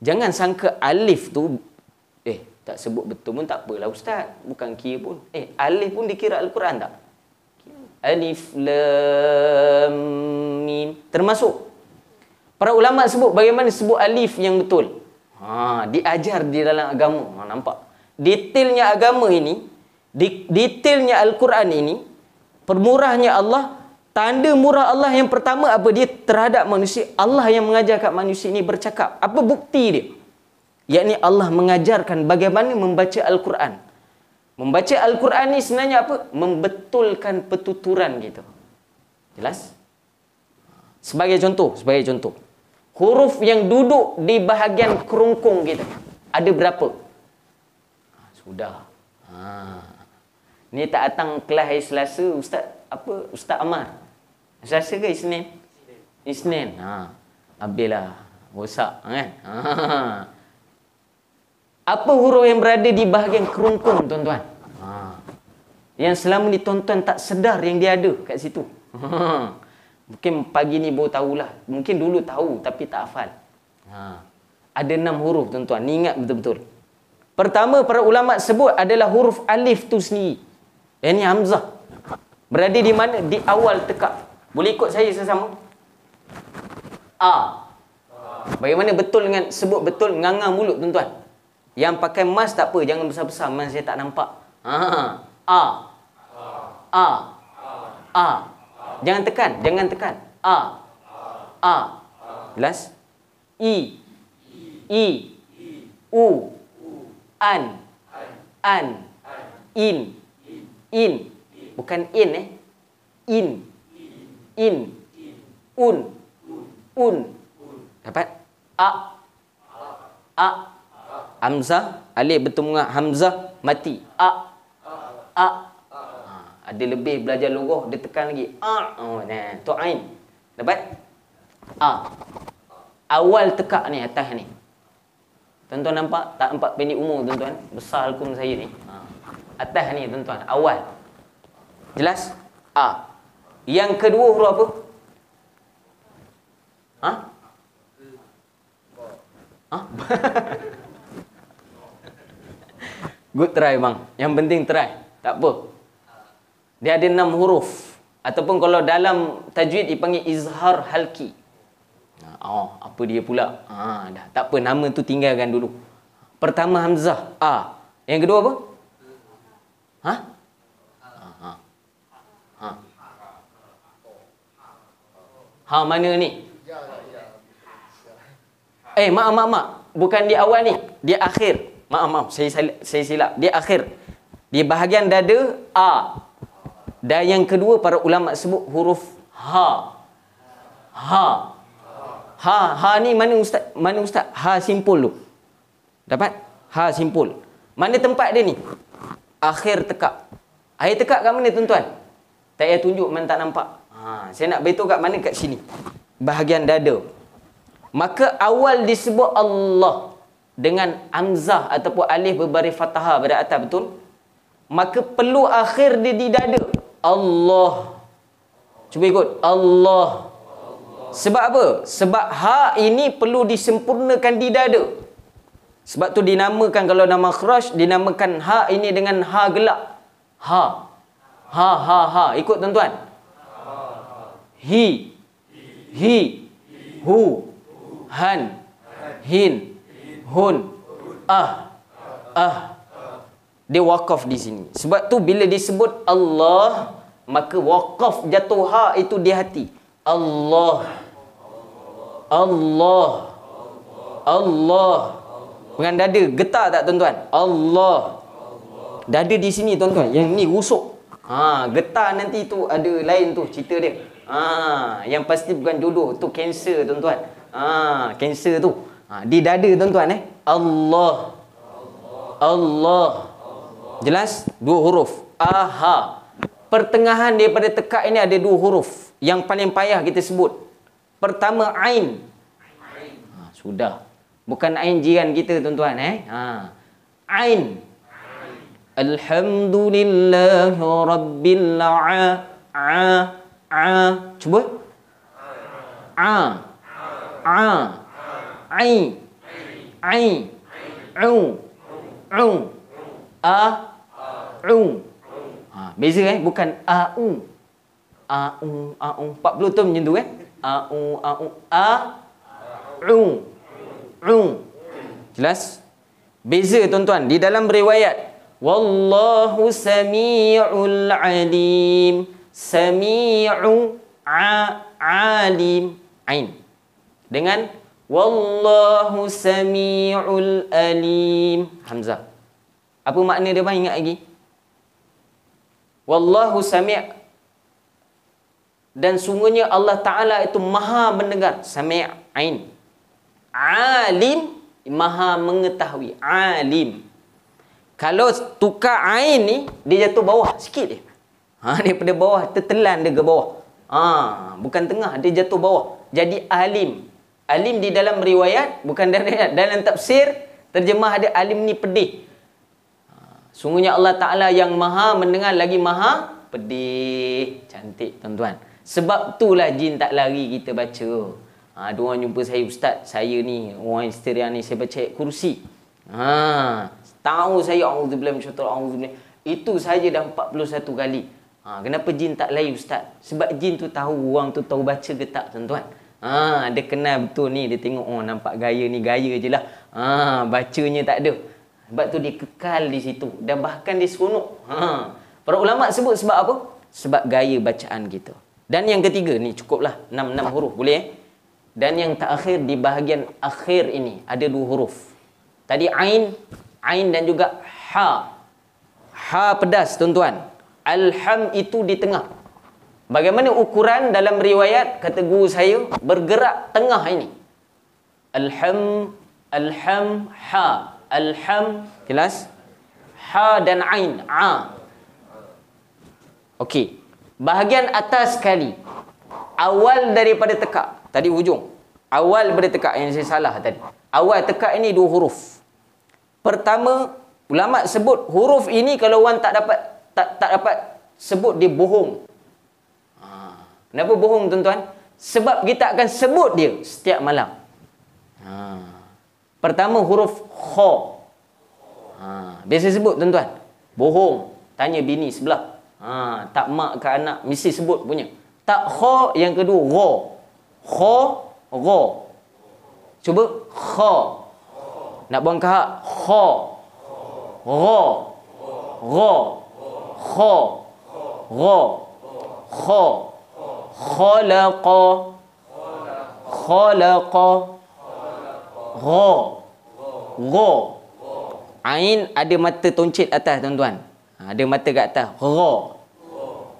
Jangan sangka alif tu tak sebut betul pun tak apalah Ustaz. Bukan kira pun. Alif pun dikira Al-Quran tak? Alif lam mim termasuk. Para ulama sebut bagaimana sebut alif yang betul. Diajar di dalam agama. Nampak? Detailnya agama ini, detailnya Al-Quran ini, permurahnya Allah, tanda murah Allah yang pertama apa dia terhadap manusia? Allah yang mengajar kat manusia ini bercakap. Apa bukti dia? Yakni Allah mengajarkan bagaimana membaca Al-Quran. Membaca Al-Quran ni sebenarnya apa? Membetulkan pertuturan kita. Jelas? Sebagai contoh. Huruf yang duduk di bahagian kerongkong kita. Ada berapa? Sudah. Ni tak datang kelas hari Selasa, Ustaz Amar. Selasa ke Isnin? Isnin. Habislah. Rosak kan? Apa huruf yang berada di bahagian kerongkong tuan-tuan? Yang selama ni tuan-tuan tak sedar yang dia ada kat situ. Mungkin pagi ni baru tahulah. Mungkin dulu tahu tapi tak hafal. Ada 6 huruf tuan-tuan. Ni ingat betul-betul. Pertama, para ulama sebut adalah huruf alif tu sendiri. Yang ni hamzah. Berada di mana? Di awal tekak. Boleh ikut saya sesama? Bagaimana betul dengan sebut betul nganga mulut tuan-tuan? Yang pakai mask tak apa, jangan besar-besar, mask saya tak nampak. Jangan tekan. Jelas? I, u, an, in. Bukan in. In, un. Dapat? Hamzah, alif bertemu dengan hamzah, mati. Ada lebih belajar logoh, dia tekan lagi. Tu ain. Dapat? Awal tekak ni, atas ni. Tuan-tuan nampak? Tak nampak pendek umur tuan-tuan? Besar hukum saya ni. Atas ni tuan-tuan, awal. Jelas? Yang kedua huruf apa? Good try bang. Yang penting try. Tak apa. Dia ada 6 huruf. Ataupun kalau dalam tajwid dipanggil izhar halki. Apa dia pula? Dah. Tak apa, nama tu tinggalkan dulu. Pertama hamzah, Yang kedua apa? Mana ni? Maaf. Bukan di awal ni. Di akhir. Maaf. Saya silap. Di akhir. Di bahagian dada, Dan yang kedua, para ulama sebut huruf ha. Ha ni mana ustaz? Ha simpul tu. Dapat? Ha simpul. Mana tempat dia ni? Akhir tekak. Akhir tekak kat mana tuan-tuan? Tak payah tunjuk, mana tak nampak. Saya nak beritahu kat mana? Kat sini. Bahagian dada. Maka awal disebut Allah dengan hamzah ataupun alif berbaris fathah pada atas, betul? Maka perlu akhir dia di dada. Allah. Cuba ikut. Allah. Sebab apa? Sebab ha ini perlu disempurnakan di dada. Sebab tu dinamakan, kalau nama makhraj, dinamakan ha ini dengan ha gelak. Ha. Ikut tuan-tuan. Hi, hu, han, hin, hun, Dia waqaf di sini. Sebab tu bila disebut Allah, maka waqaf jatuh ha itu di hati. Allah. Allah. Allah. Dengan dada getar tak tuan-tuan? Allah. Dada di sini tuan-tuan. Yang ni rusuk. Getar nanti tu ada lain tu cerita dia. Yang pasti bukan jodoh, tu kanser tuan-tuan. Kanser tu. Di dada tuan-tuan Allah. Allah. Jelas? 2 huruf. Aha. Pertengahan daripada tekak ini ada 2 huruf. Yang paling payah kita sebut. Pertama ain. Sudah. Bukan ain jiran kita tuan-tuan Ain. Alhamdulillahi rabbil Cuba. Ain. Ain. Beza bukan au. 40 tu macam tu Jelas? Beza tuan-tuan di dalam riwayat. Wallahu sami'ul alim. Sami'u alim. Ain. Dengan wallahu sami'ul alim. Hamzah. Apa makna dia bang? Ingat lagi? Wallahu sami'. Dan sungguhnya Allah Ta'ala itu maha mendengar. Sami' ain. Alim. Maha mengetahui. Alim. Kalau tukar ain ni, dia jatuh bawah sikit dia. Daripada bawah, tertelan dia ke bawah. Bukan tengah, dia jatuh bawah. Jadi alim. Alim di dalam riwayat, bukan dalam tafsir, terjemah ada alim ni pedih. Sungguhnya Allah Ta'ala yang maha mendengar lagi maha pedih. Cantik tuan-tuan. Sebab itulah jin tak lari kita baca. Ada orang jumpa saya, ustaz, saya ni, orang histeria ni, saya baca ayat kursi. Tahu saya, a'udzubillah minasyaitanir rajim. Itu saja dah 41 kali. Kenapa jin tak lari ustaz? Sebab jin tu tahu orang tu tahu baca ke tak tuan-tuan. Dia kenal betul ni, dia tengok nampak gaya ni gaya je lah. Bacanya tak ada. Sebab tu dia kekal di situ dan bahkan dia seronok. Para ulama sebut sebab apa? Sebab gaya bacaan kita. Dan yang ketiga ni cukuplah 6 huruf boleh Dan yang terakhir di bahagian akhir ini ada 2 huruf. Tadi ain dan juga ha. Ha pedas tuan-tuan. Alham itu di tengah. Bagaimana ukuran dalam riwayat kata guru saya bergerak tengah ini. Alham, ha. Alham, jelas? Ha dan ain, Okey. Bahagian atas sekali. Awal daripada tekak. Tadi hujung. Awal daripada tekak yang saya salah tadi. Awal tekak ini 2 huruf. Pertama, ulama sebut huruf ini kalau orang tak dapat sebut dia bohong. Kenapa bohong tuan-tuan? Sebab kita akan sebut dia setiap malam. Pertama huruf kha. Biasa sebut tuan-tuan. Bohong. Tanya bini sebelah. Tak mak ke anak mesti sebut punya. Tak kha, yang kedua ra. Kha, ra. Cuba kha. Nak buang kahak. Kha. Ra. Ra. Kha. Ra. Kha. Khalaqa. Khalaqa. Ra. Ra. Ain ada mata toncit atas tuan-tuan. Ada mata kat atas. Ra.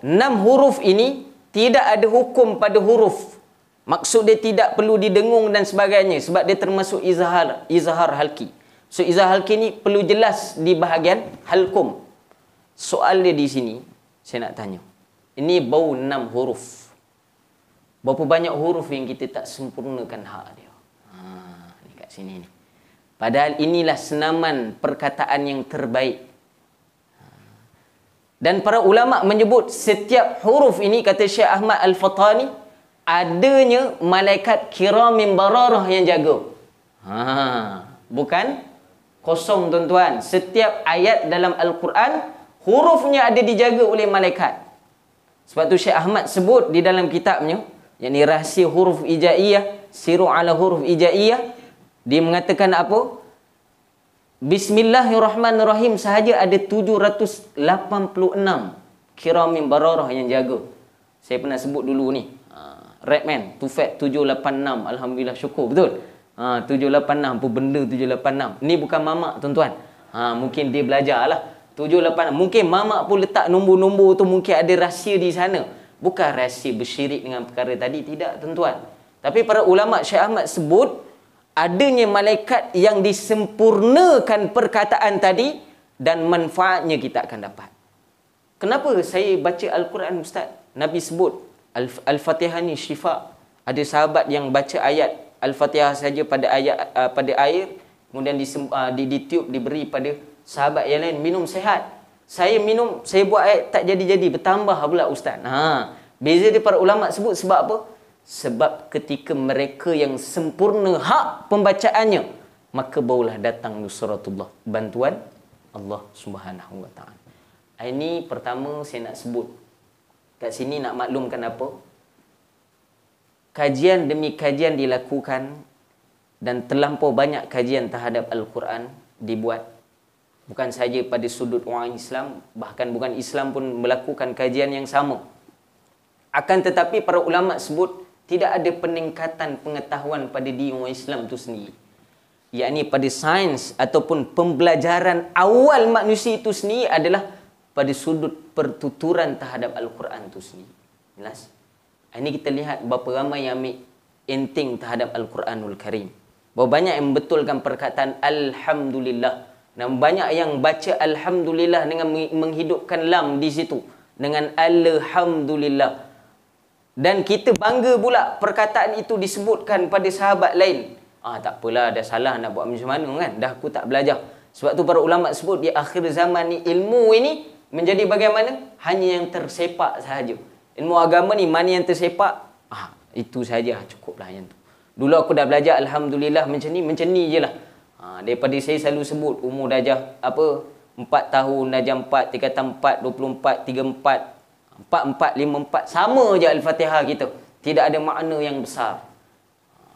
6 huruf ini tidak ada hukum pada huruf. Maksud dia tidak perlu didengung dan sebagainya. Sebab dia termasuk izhar halki. So izhar halki ni perlu jelas di bahagian halkum. Soal dia di sini, saya nak tanya. Ini bau 6 huruf. Berapa banyak huruf yang kita tak sempurnakan hak dia? Ni kat sini ni. Padahal inilah senaman perkataan yang terbaik. Dan para ulama menyebut setiap huruf ini, kata Syekh Ahmad Al-Fatani, adanya malaikat kiramin bararah yang jaga. Bukan kosong tuan-tuan. Setiap ayat dalam Al-Quran, hurufnya ada dijaga oleh malaikat. Sebab tu Syekh Ahmad sebut di dalam kitabnya, yakni rahsia huruf ijaiyah, siru ala huruf ijaiyah, dia mengatakan apa? Bismillahirrahmanirrahim sahaja ada 786 kiramin bararah yang jaga. Saya pernah sebut dulu ni. Redman, Tufat 786. Alhamdulillah, syukur. Betul? 786. Apa benda 786? Ni bukan mamak, tuan-tuan. Mungkin dia belajar lah. 786. Mungkin mamak pun letak nombor-nombor tu, mungkin ada rahsia di sana. Bukan rahsia bersyirik dengan perkara tadi. Tidak, tuan-tuan. Tapi para ulama' Syekh Ahmad sebut, adanya malaikat yang disempurnakan perkataan tadi dan manfaatnya kita akan dapat. Kenapa saya baca Al-Quran, Ustaz? Nabi sebut Al-Fatihah ni syifa. Ada sahabat yang baca ayat Al-Fatihah saja pada air, kemudian ditiup, diberi pada sahabat yang lain, minum sehat. Saya minum, saya buat ayat tak jadi-jadi, bertambah pula, Ustaz. Beza dia para ulama sebut sebab apa? Sebab ketika mereka yang sempurna hak pembacaannya, maka barulah datang nusratullah, bantuan Allah Subhanahu wa taala. Ini pertama saya nak sebut. Kat sini nak maklumkan apa? Kajian demi kajian dilakukan dan terlampau banyak kajian terhadap Al-Quran dibuat. Bukan saja pada sudut orang Islam, bahkan bukan Islam pun melakukan kajian yang sama. Akan tetapi para ulama sebut tidak ada peningkatan pengetahuan pada diri orang Islam itu sendiri. Yakni pada sains ataupun pembelajaran awal manusia itu sendiri adalah pada sudut pertuturan terhadap Al-Quran itu sendiri. Jelas? Ini kita lihat berapa ramai yang ambil enteng terhadap Al-Quranul Karim. Berapa banyak yang membetulkan perkataan Alhamdulillah. Dan banyak yang baca Alhamdulillah dengan menghidupkan lam di situ. Dengan Alhamdulillah. Dan kita bangga pula perkataan itu disebutkan pada sahabat lain. Tak apalah, dah salah nak buat macam mana kan. Dah aku tak belajar. Sebab tu para ulama sebut di akhir zaman ni ilmu ini menjadi bagaimana? Hanya yang tersepak sahaja. Ilmu agama ni mana yang tersepak? Itu sahaja, cukuplah yang tu. Dulu aku dah belajar Alhamdulillah macam ni je lah. Daripada saya selalu sebut umur darjah 4 tahun, darjah 4, tingkatan 4, 24, 34, 44, 54, sama je Al-Fatihah kita. Tidak ada makna yang besar.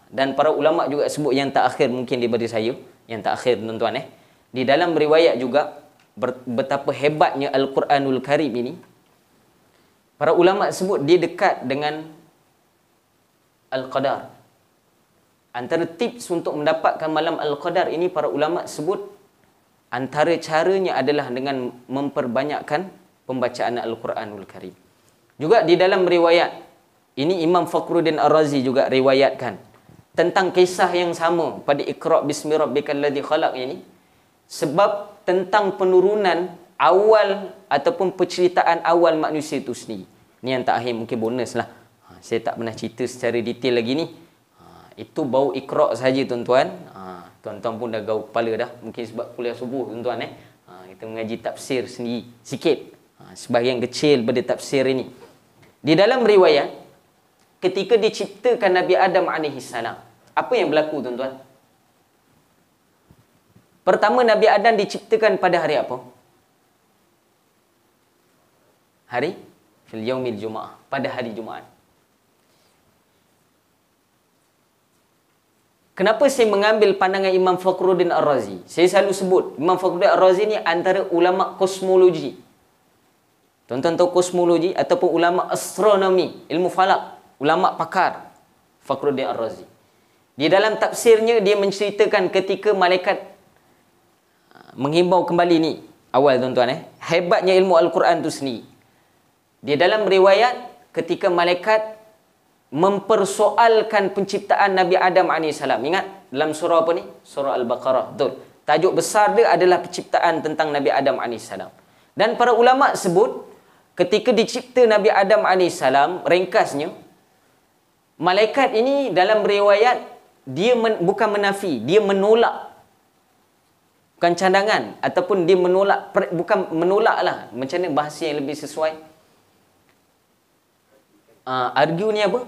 Dan para ulama juga sebut yang terakhir mungkin daripada saya, yang terakhir tuan-tuan di dalam riwayat juga betapa hebatnya Al-Quranul Karim ini. Para ulama sebut dia dekat dengan Al-Qadar. Antara tips untuk mendapatkan malam Al-Qadar ini para ulama sebut antara caranya adalah dengan memperbanyakkan pembacaan Al-Quranul Karim. Juga di dalam riwayat ini Imam Fakhruddin Ar-Razi juga riwayatkan tentang kisah yang sama pada Iqra' bismi rabbikal ladzi khalaq ini, sebab tentang penurunan awal ataupun penceritaan awal manusia itu sendiri. Ni yang terakhir mungkin bonus lah. Saya tak pernah cerita secara detail lagi ni. Itu bau Iqra' saja tuan-tuan. Tuan-tuan pun dah gaul kepala dah. Mungkin sebab kuliah subuh tuan-tuan kita mengaji tafsir sendiri sikit. Sebahagian kecil pada tafsir ini. Di dalam riwayat, ketika diciptakan Nabi Adam AS, apa yang berlaku tuan-tuan? Pertama, Nabi Adam diciptakan pada hari apa? Hari fil yaumil Jumaah, pada hari Jumaat. Kenapa saya mengambil pandangan Imam Fakhruddin Ar-Razi? Saya selalu sebut Imam Fakhruddin Ar-Razi ni antara ulama kosmologi. Tuan-tuan tahu kosmologi ataupun ulama astronomi, ilmu falak, ulama pakar, Fakhruddin Ar-Razi. Di dalam tafsirnya dia menceritakan ketika malaikat menghimbau kembali ni awal tuan-tuan hebatnya ilmu Al-Quran tu sendiri. Di dalam riwayat ketika malaikat mempersoalkan penciptaan Nabi Adam AS. Ingat dalam surah apa ni? Surah Al-Baqarah. Betul. Tajuk besar dia adalah penciptaan tentang Nabi Adam AS. Dan para ulama sebut ketika dicipta Nabi Adam AS, ringkasnya, malaikat ini dalam riwayat dia bukan menafi, dia menolak. Bukan cadangan ataupun dia menolak, bukan menolak lah. Macam mana bahasa yang lebih sesuai? Argue ni apa?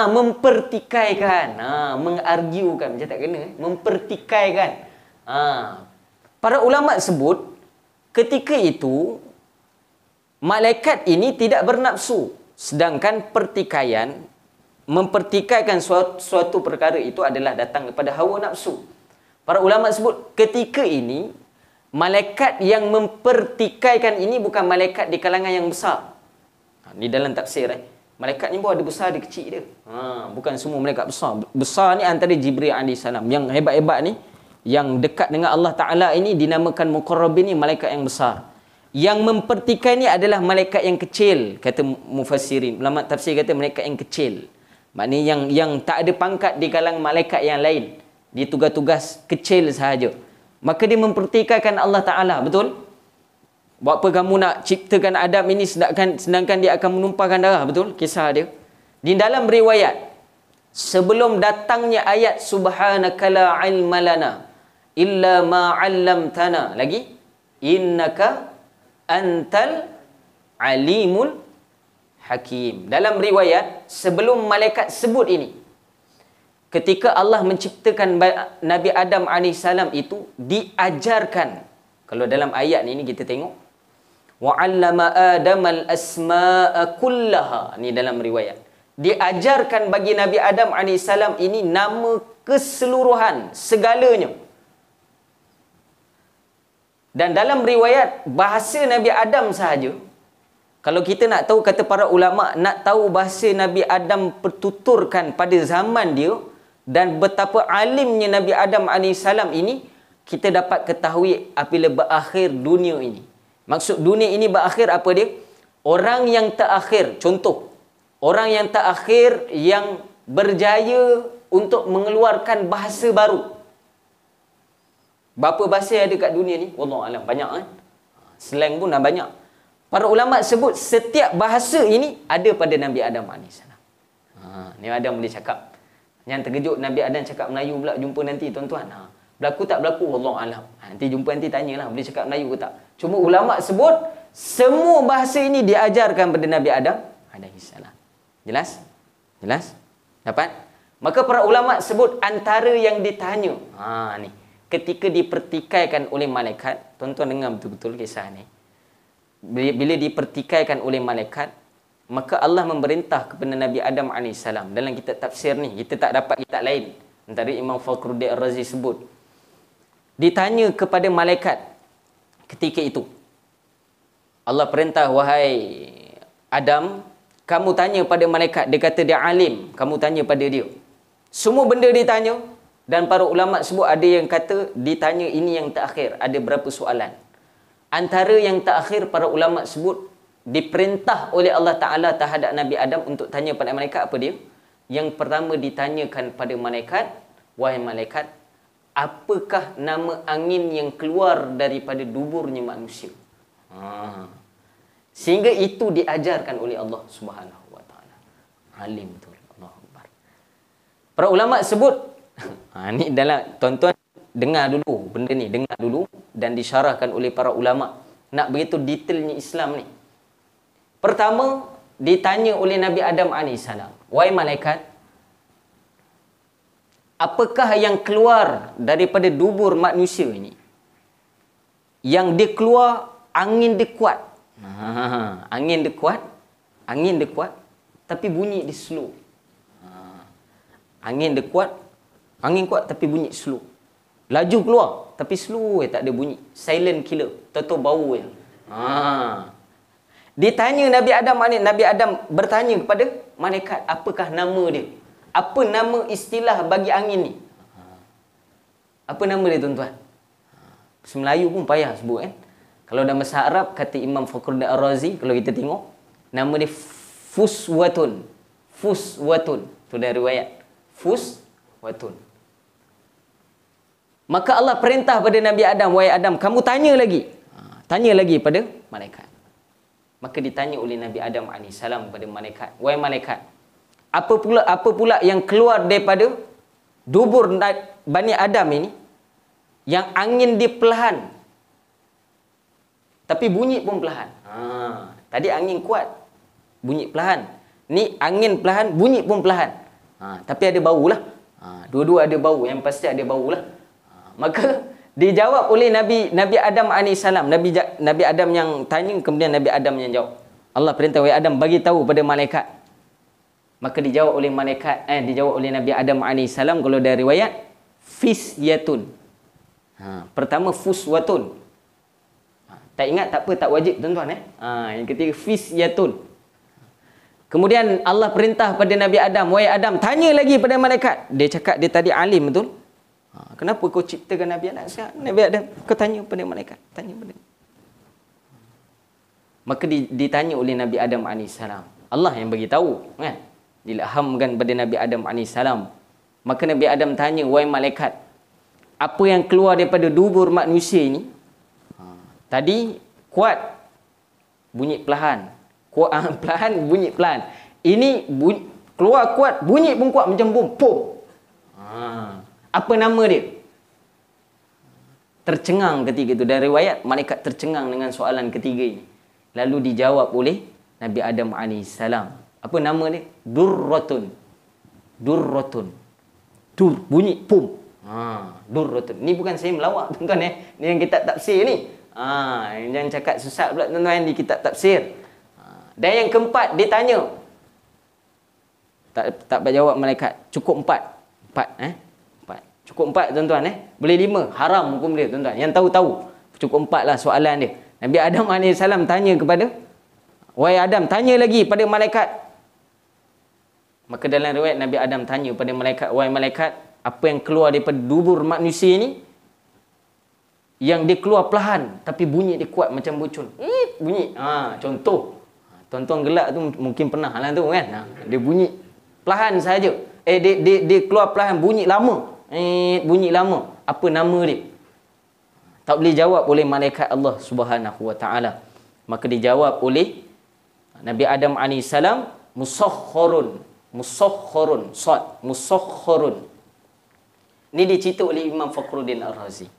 Mempertikaikan. Mengarguekan. Macam tak kena. Mempertikaikan. Para ulama sebut, ketika itu, malaikat ini tidak bernafsu. Sedangkan mempertikaikan suatu perkara itu adalah datang kepada hawa nafsu. Para ulama sebut ketika ini malaikat yang mempertikaikan ini bukan malaikat di kalangan yang besar. Ni dalam tafsir malaikat ni pun ada besar ada kecil dia. Bukan semua malaikat besar. Besar ni antara Jibril AS. Yang hebat-hebat ni, yang dekat dengan Allah Ta'ala ini dinamakan muqarrabin, ni malaikat yang besar. Yang mempertikai ni adalah malaikat yang kecil, kata mufassirin. Ulama tafsir kata malaikat yang kecil. Maknanya yang tak ada pangkat di kalangan malaikat yang lain. Dia tugas-tugas kecil sahaja. Maka dia mempertikaikan Allah Ta'ala. Betul? Buat apa kamu nak ciptakan Adam ini sedangkan dia akan menumpahkan darah? Betul? Kisah dia. Di dalam riwayat, sebelum datangnya ayat subhanaka la ilma lana illa ma 'allamtana, lagi innaka antal alimul hakim. Dalam riwayat, sebelum malaikat sebut ini, ketika Allah menciptakan Nabi Adam AS itu, diajarkan. Kalau dalam ayat ini kita tengok, wa'allama adamal asma'a kullaha. Ni dalam riwayat. Diajarkan bagi Nabi Adam AS ini nama keseluruhan, segalanya. Dan dalam riwayat, bahasa Nabi Adam sahaja. Kalau kita nak tahu, kata para ulama, nak tahu bahasa Nabi Adam pertuturkan pada zaman dia, dan betapa alimnya Nabi Adam AS ini, kita dapat ketahui apabila berakhir dunia ini. Maksud dunia ini berakhir apa dia? Orang yang terakhir, contoh, orang yang terakhir yang berjaya untuk mengeluarkan bahasa baru. Berapa bahasa yang ada kat dunia ni? Wallahualam, banyak kan? Slang pun dah banyak. Para ulama sebut setiap bahasa ini ada pada Nabi Adam AS. Ni Adam boleh cakap. Yang terkejut Nabi Adam cakap Melayu pula, jumpa nanti tuan-tuan. Berlaku tak berlaku? Wallahualam. Nanti jumpa nanti tanyalah boleh cakap Melayu ke tak. Cuma ulama sebut semua bahasa ini diajarkan pada Nabi Adam AS. Jelas? Jelas? Dapat? Maka para ulama sebut antara yang ditanya. Ni. Ketika dipertikaikan oleh malaikat, tuan-tuan dengar betul-betul kisah ni. Bila dipertikaikan oleh malaikat, maka Allah memerintah kepada Nabi Adam AS. Dalam kitab tafsir ni, kita tak dapat kitab lain. Antara Imam Fakhruddin Ar-Razi sebut, ditanya kepada malaikat ketika itu. Allah perintah, wahai Adam, kamu tanya pada malaikat. Dia kata dia alim, kamu tanya pada dia. Semua benda ditanya. Dan para ulama sebut ada yang kata ditanya ini yang terakhir. Ada berapa soalan. Antara yang terakhir para ulama sebut diperintah oleh Allah Ta'ala terhadap Nabi Adam untuk tanya pada malaikat apa dia? Yang pertama ditanyakan pada malaikat, wahai malaikat, apakah nama angin yang keluar daripada duburnya manusia? Sehingga itu diajarkan oleh Allah Subhanahu Wa Ta'ala. Alim betul. Allahu Akbar. Para ulama sebut, ni dalam, tuan-tuan dengar dulu benda ni, dengar dulu, dan disyarahkan oleh para ulama. Nak begitu detailnya Islam ni. Pertama, ditanya oleh Nabi Adam AS, wahai malaikat, apakah yang keluar daripada dubur manusia ini? Yang dia keluar, angin dia kuat. Angin dia kuat, tapi bunyi dia slow. Angin dia kuat, angin kuat tapi bunyi slow. Laju keluar tapi slow, tak ada bunyi. Silent killer. Tahu bau je. Ditanya Nabi Adam, Nabi Adam bertanya kepada malaikat, apakah nama dia? Apa nama istilah bagi angin ni? Apa nama dia tuan-tuan? Melayu pun payah sebut kan. Kalau dalam bahasa Arab, kata Imam Fakhruddin Ar-Razi, kalau kita tengok, nama dia Fuswatun. Fuswatun. Itu dari riwayat. Fuswatun. Maka Allah perintah pada Nabi Adam, wahai Adam, kamu tanya lagi. Tanya lagi pada malaikat. Maka ditanya oleh Nabi Adam AS pada malaikat, wahai malaikat, apa pula yang keluar daripada dubur Bani Adam ini, yang angin dia perlahan, tapi bunyi pun perlahan. Tadi angin kuat, bunyi perlahan. Ni angin perlahan, bunyi pun perlahan. Tapi ada bau lah. Dua-dua ada bau, yang pasti ada bau lah. Maka dijawab oleh Nabi Adam AS. Nabi Adam yang tanya, kemudian Nabi Adam yang jawab. Allah perintah, wahai Adam, bagi tahu pada malaikat. Maka dijawab oleh malaikat, dijawab oleh Nabi Adam AS, kalau dari riwayat, fisyatun. Pertama fuswatun. Tak ingat tak apa, tak wajib tuan-tuan yang ketiga fisyatun. Kemudian Allah perintah pada Nabi Adam, wahai Adam, tanya lagi pada malaikat. Dia cakap dia tadi alim betul. Kenapa kau ciptakan Nabi Adam? Nabi Adam, kau tanya pada malaikat, tanya pada. Maka ditanya oleh Nabi Adam AS. Allah yang bagi tahu, kan? Dilhamkan pada Nabi Adam AS. Maka Nabi Adam tanya, wahai malaikat, apa yang keluar daripada dubur manusia ini? Tadi kuat, bunyi perlahan. Kuat, perlahan, bunyi perlahan. Ini bunyi, keluar kuat, bunyi pun kuat macam bom. Pum. Apa nama dia? Tercengang ketika itu. Dari riwayat, malaikat tercengang dengan soalan ketiga ini. Lalu dijawab oleh Nabi Adam AS. Apa nama dia? Durratun. Durratun. Dur, bunyi, pum. Durratun. Ni bukan saya melawak, tuan-tuan. Ni yang kitab tafsir ni. Jangan cakap susah pula tuan-tuan di kitab tafsir. Dan yang keempat, dia tanya. Tak berjawab malaikat. Cukup 4. 4. Cukup 4 tuan-tuan. Boleh 5. Haram hukum dia tuan-tuan. Yang tahu-tahu. Cukup 4 lah soalan dia. Nabi Adam AS tanya kepada, wahai Adam, tanya lagi pada malaikat. Maka dalam riwayat Nabi Adam tanya pada malaikat, wahai malaikat, apa yang keluar daripada dubur manusia ini? Yang dia keluar perlahan, tapi bunyi dia kuat macam bucun. Bunyi. Contoh. Tuan-tuan gelak tu mungkin pernah lah tu kan. Dia bunyi perlahan saja. Dia keluar perlahan, bunyi lama. Bunyi lama. Apa nama dia? Tak boleh jawab oleh malaikat Allah Subhanahu wa taala. Maka dijawab oleh Nabi Adam AS, musakhkharun. Musakhkharun. Musakhkharun. Ini dicerita oleh Imam Fakhruddin Ar-Razi.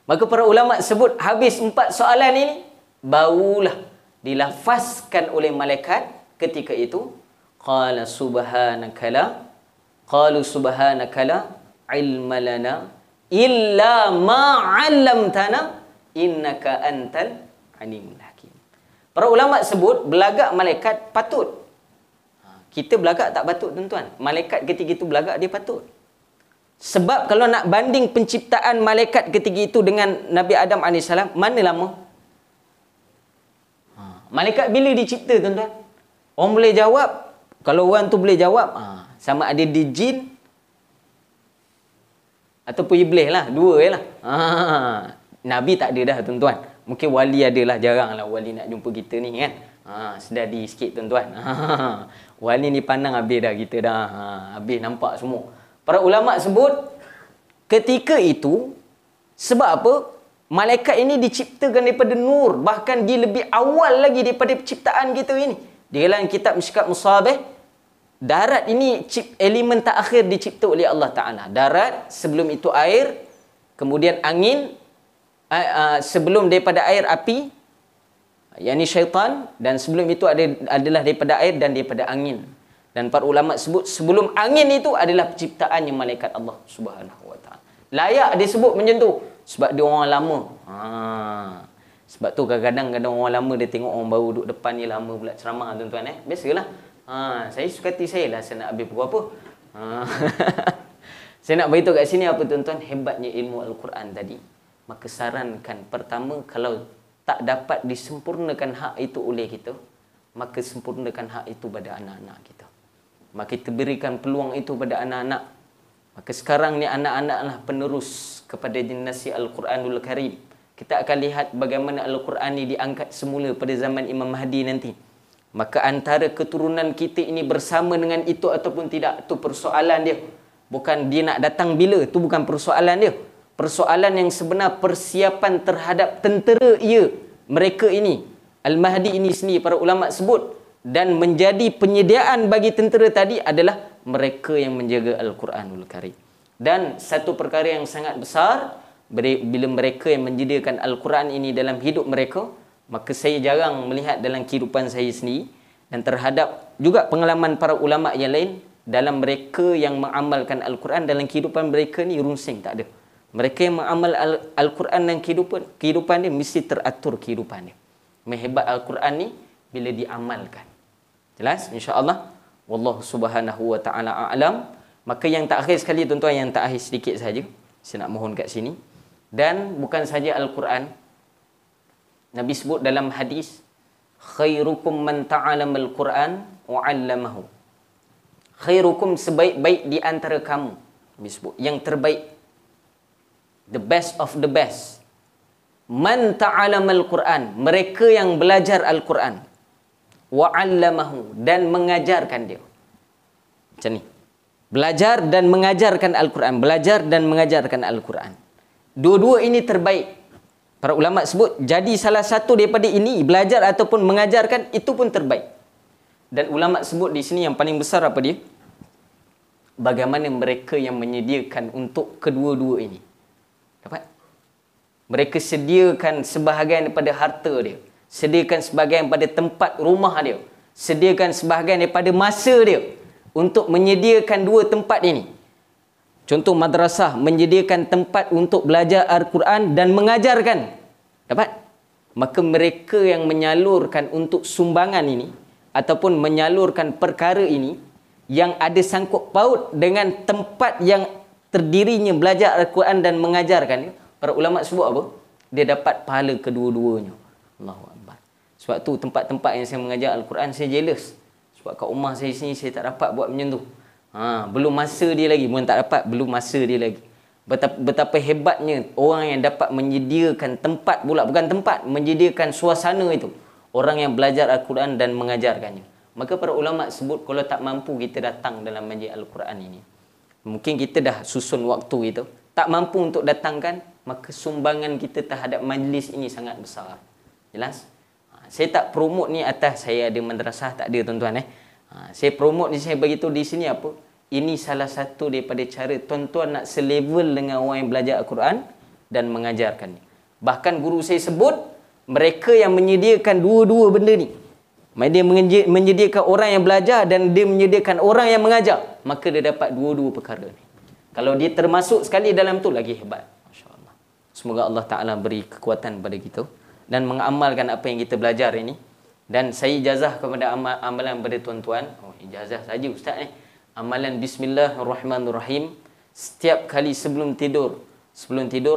Maka para ulama sebut habis 4 soalan ini, barulah dilafazkan oleh malaikat ketika itu, qala subhanakala, qalu subhanakala ilma lana illa ma 'allamtana innaka antal alimul hakim. Para ulama sebut belagak malaikat patut. Kita belagak tak patut tuan-tuan. Malaikat ketika itu belagak dia patut. Sebab kalau nak banding penciptaan malaikat ketika itu dengan Nabi Adam AS, mana lama? Malaikat bila dicipta tuan-tuan? Orang boleh jawab. Kalau orang tu boleh jawab, sama ada di jin ataupun iblis lah. Dua je lah. Nabi tak ada dah tuan-tuan. Mungkin wali adalah, jarang lah wali nak jumpa kita ni kan. Sedadi sikit tuan-tuan. Wali ni pandang habis dah kita dah. Habis nampak semua. Para ulama sebut ketika itu, sebab apa? Malaikat ini diciptakan daripada nur. Bahkan dia lebih awal lagi daripada penciptaan kita ini. Di dalam kitab Mishkat Musabih, darat ini elemen terakhir dicipta oleh Allah Ta'ala. Darat, sebelum itu air, kemudian angin, sebelum daripada air api, yakni syaitan, dan sebelum itu adalah daripada air dan daripada angin. Dan para ulama sebut sebelum angin itu adalah penciptaannya malaikat Allah Subhanahu wa taala. Layak disebut macam tu sebab dia orang lama. Sebab tu kadang-kadang orang lama dia tengok orang baru duduk depan ni lama pula ceramah tuan-tuan Biasalah. Saya suka hati saya lah saya nak habis pukul apa. Saya nak beritahu kat sini apa tuan-tuan, hebatnya ilmu Al-Quran tadi. Maka sarankan pertama, kalau tak dapat disempurnakan hak itu oleh kita, maka sempurnakan hak itu pada anak-anak kita. Maka kita berikan peluang itu pada anak-anak. Maka sekarang ni anak-anak lah penerus kepada generasi Al-Quranul Karim. Kita akan lihat bagaimana Al-Quran ni diangkat semula pada zaman Imam Mahdi nanti. Maka antara keturunan kita ini bersama dengan itu ataupun tidak, itu persoalan dia. Bukan dia nak datang bila, itu bukan persoalan dia. Persoalan yang sebenar persiapan terhadap tentera mereka ini. Al-Mahdi ini sendiri para ulama sebut. Dan menjadi penyediaan bagi tentera tadi adalah mereka yang menjaga Al-Quranul Karim. Dan satu perkara yang sangat besar, bila mereka yang menyediakan Al-Quran ini dalam hidup mereka, maka saya jarang melihat dalam kehidupan saya sendiri dan terhadap juga pengalaman para ulama yang lain, dalam mereka yang mengamalkan Al-Quran dalam kehidupan mereka ni runsing tak ada. Mereka yang mengamal Al-Quran dan kehidupan dia mesti teratur kehidupan dia. Hebat Al-Quran ni bila diamalkan. Jelas? InsyaAllah. Wallahu subhanahu wa ta'ala a'lam. Maka yang terakhir sekali tuan-tuan, yang terakhir sedikit saja. Saya nak mohon kat sini. Dan bukan saja Al-Quran, Nabi sebut dalam hadis, khairukum man ta'alamal Quran wa 'allamahu. Khairukum, sebaik-baik di antara kamu. Nabi sebut yang terbaik, the best of the best, man ta'alamal Quran, mereka yang belajar Al-Quran, wa 'allamahu, dan mengajarkan dia. Macam ni. Belajar dan mengajarkan Al-Quran, belajar dan mengajarkan Al-Quran. Dua-dua ini terbaik. Para ulama sebut, jadi salah satu daripada ini, belajar ataupun mengajarkan, itu pun terbaik. Dan ulama sebut di sini yang paling besar apa dia? Bagaimana mereka yang menyediakan untuk kedua-dua ini. Dapat? Mereka sediakan sebahagian daripada harta dia, sediakan sebahagian daripada tempat rumah dia, sediakan sebahagian daripada masa dia untuk menyediakan dua tempat ini. Contoh madrasah menyediakan tempat untuk belajar Al-Quran dan mengajarkan. Dapat? Maka mereka yang menyalurkan untuk sumbangan ini ataupun menyalurkan perkara ini yang ada sangkut paut dengan tempat yang terdirinya belajar Al-Quran dan mengajarkan, para ulama sebut apa? Dia dapat pahala kedua-duanya. Allahu Akbar. Sebab tu tempat-tempat yang saya mengajar Al-Quran, saya jealous. Sebab kat rumah saya sini saya tak dapat buat macam tu. Belum masa dia lagi. Bukan tak dapat, belum masa dia lagi. Betapa hebatnya orang yang dapat menyediakan tempat pula. Bukan tempat, menyediakan suasana itu. Orang yang belajar Al-Quran dan mengajarkannya. Maka para ulama sebut, kalau tak mampu kita datang dalam majlis Al-Quran ini, mungkin kita dah susun waktu itu, tak mampu untuk datangkan, maka sumbangan kita terhadap majlis ini sangat besar. Jelas? Saya tak promote ni atas saya ada madrasah, tak ada tuan-tuan. Saya promote ni, saya beritahu di sini apa? Ini salah satu daripada cara tuan-tuan nak selevel dengan orang yang belajar Al-Quran dan mengajarkan. Bahkan guru saya sebut, mereka yang menyediakan dua-dua benda ni, dia menyediakan orang yang belajar dan dia menyediakan orang yang mengajar, maka dia dapat dua-dua perkara ni. Kalau dia termasuk sekali dalam tu, lagi hebat. Masya-Allah. Semoga Allah Ta'ala beri kekuatan pada kita dan mengamalkan apa yang kita belajar ini. Dan saya ijazah kepada amalan pada tuan-tuan. Ijazah saja ustaz ni. Amalan Bismillahirrahmanirrahim. Setiap kali sebelum tidur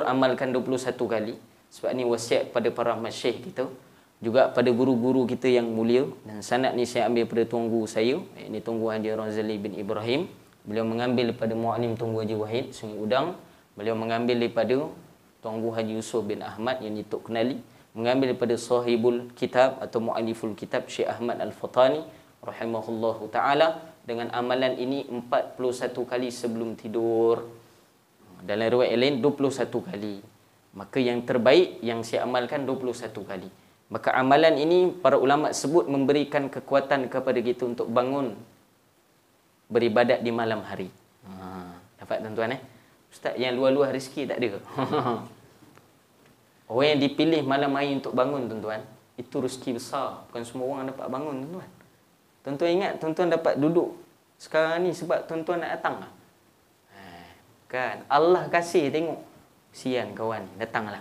amalkan 21 kali. Sebab ni wasiat pada para masyayikh kita, juga pada guru-guru kita yang mulia. Dan sanad ni saya ambil pada tuan guru saya, ini Tuan Guru Haji Razali bin Ibrahim. Beliau mengambil daripada Mu'alim Tuan Guru Haji Wahid Sungai Udang. Beliau mengambil daripada Tuan Guru Haji Yusuf bin Ahmad yang dituk kenali, mengambil daripada sahibul kitab atau mu'aliful kitab Syekh Ahmad Al-Fatani rahimahullahu ta'ala. Dengan amalan ini 41 kali sebelum tidur. Dalam riwayat lain 21 kali. Maka yang terbaik yang saya amalkan 21 kali. Maka amalan ini para ulama sebut memberikan kekuatan kepada kita untuk bangun beribadat di malam hari. Dapat tuan-tuan Ustaz, yang luar-luar rezeki tak ada. Orang yang dipilih malam hari untuk bangun tuan-tuan, itu rezeki besar. Bukan semua orang dapat bangun tuan-tuan. Tuan-tuan ingat tuan-tuan dapat duduk sekarang ni sebab tuan-tuan nak datang lah. Kan Allah kasih tengok. Sian kawan, datanglah.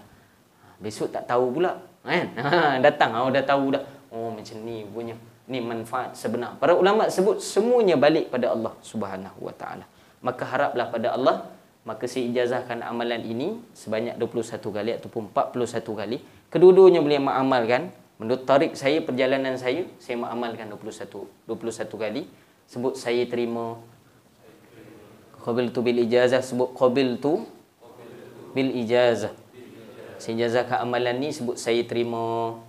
Besok tak tahu pula. Kan? Datang, dah tahu dah. Oh macam ni punya. Ni manfaat sebenar. Para ulama sebut semuanya balik pada Allah Subhanahu Wa Taala. Maka haraplah pada Allah. Maka saya ijazahkan amalan ini sebanyak 21 kali ataupun 41 kali. Kedua-duanya boleh mengamalkan. Menurut tarik saya, perjalanan saya mengamalkan 21 kali. Sebut saya terima. Qabiltu bil ijazah. Sebut qabiltu bil ijazah. Saya ijazahkan amalan ni, sebut saya terima.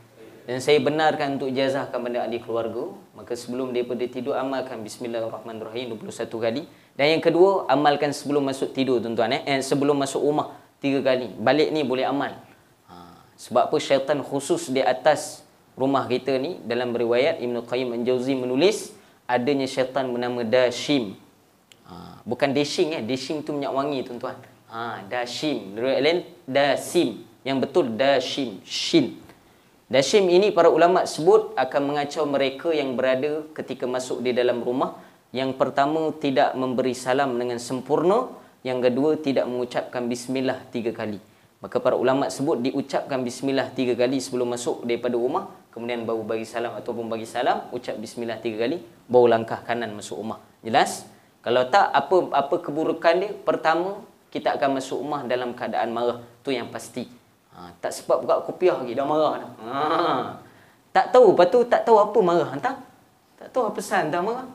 Dan saya benarkan untuk ijazahkan kepada ahli keluarga. Maka sebelum daripada tidur, amalkan Bismillahirrahmanirrahim 21 kali. Dan yang kedua, amalkan sebelum masuk tidur tuan-tuan. Sebelum masuk rumah 3 kali. Balik ni boleh amal. Sebab apa? Syaitan khusus di atas rumah kita ni. Dalam riwayat Ibn Qayyim Al-Jauzi menulis, adanya syaitan bernama Dashim. Bukan dashing Dashing tu minyak wangi tuan-tuan. Dashim. Riwayat lain Dasim. Yang betul Dashim, Shin. Dashim ini para ulama sebut akan mengacau mereka yang berada ketika masuk di dalam rumah. Yang pertama, tidak memberi salam dengan sempurna. Yang kedua, tidak mengucapkan bismillah 3 kali. Maka para ulama sebut diucapkan bismillah 3 kali sebelum masuk daripada rumah. Kemudian baru bagi salam ataupun bagi salam, ucap bismillah 3 kali, baru langkah kanan masuk rumah. Jelas? Kalau tak, apa keburukan dia? Pertama, kita akan masuk rumah dalam keadaan marah. Tu yang pasti. Tak sebab buka kopiah lagi dah marah dah. Tak tahu, lepas tu tak tahu apa marah. Tak tahu apa pesan dah marah.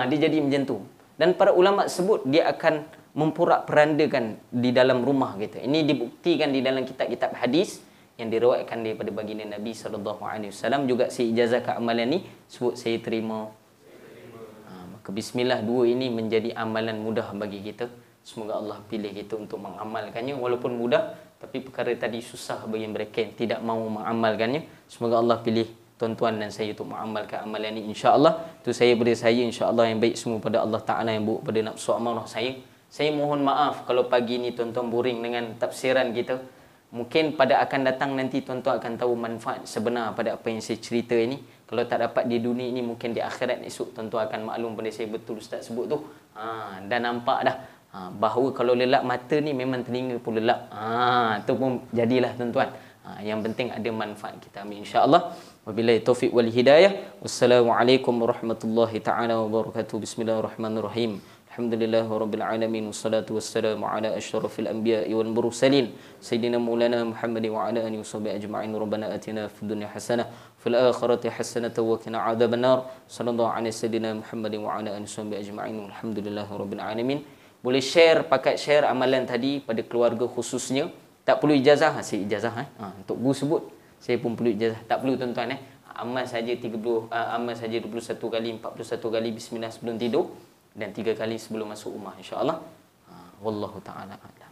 Dia jadi macam tu. Dan para ulama sebut dia akan memporak-perandakan di dalam rumah kita. Ini dibuktikan di dalam kitab-kitab hadis yang diriwayatkan daripada baginda Nabi SAW. Juga si ijazah keamalan ni sebut saya terima. Maka bismillah dua ini menjadi amalan mudah bagi kita. Semoga Allah pilih kita untuk mengamalkannya. Walaupun mudah, tapi perkara tadi susah bagi mereka yang tidak mahu mengamalkannya. Semoga Allah pilih tuan-tuan dan saya untuk mengamalkan amalan ini, insya-Allah. Itu saya pada saya, insya-Allah yang baik semua pada Allah Taala, yang buruk pada nafsu amarah saya. Saya mohon maaf kalau pagi ni tuan-tuan boring dengan tafsiran kita. Mungkin pada akan datang nanti tuan-tuan akan tahu manfaat sebenar pada apa yang saya cerita ini. Kalau tak dapat di dunia ini, mungkin di akhirat esok tuan-tuan akan maklum pada saya betul Ustaz sebut tu. Dah nampak dah. Bahawa kalau lelap mata ni memang telinga pun lelap. Itu pun jadilah tuan-tuan. Yang penting ada manfaat kita ambil, insya-Allah. Wabillahi taufiq wal hidayah. Wassalamualaikum warahmatullahi taala wabarakatuh. Bismillahirrahmanirrahim. Alhamdulillahirabbil alamin, wassalatu wassalamu ala asyrafil anbiya'i wal mursalin sayyidina maulana Muhammad wa ala alihi washabihi ajma'in. Rabbana atina fid dunya hasanah fil akhirati hasanah wa qina adzabannar. Sallallahu alaihi sayyidina Muhammad wa ala alihi washabihi ajma'in. Alhamdulillahirabbil alamin. Boleh share, pakat share amalan tadi pada keluarga khususnya. Tak perlu ijazah, saya ijazah untuk guru sebut. Saya pun perlu ijazah. Tak perlu tuan-tuan amal saja 21 kali, 41 kali bismillah sebelum tidur dan 3 kali sebelum masuk rumah, insya-Allah. Wallahu taala a'lam.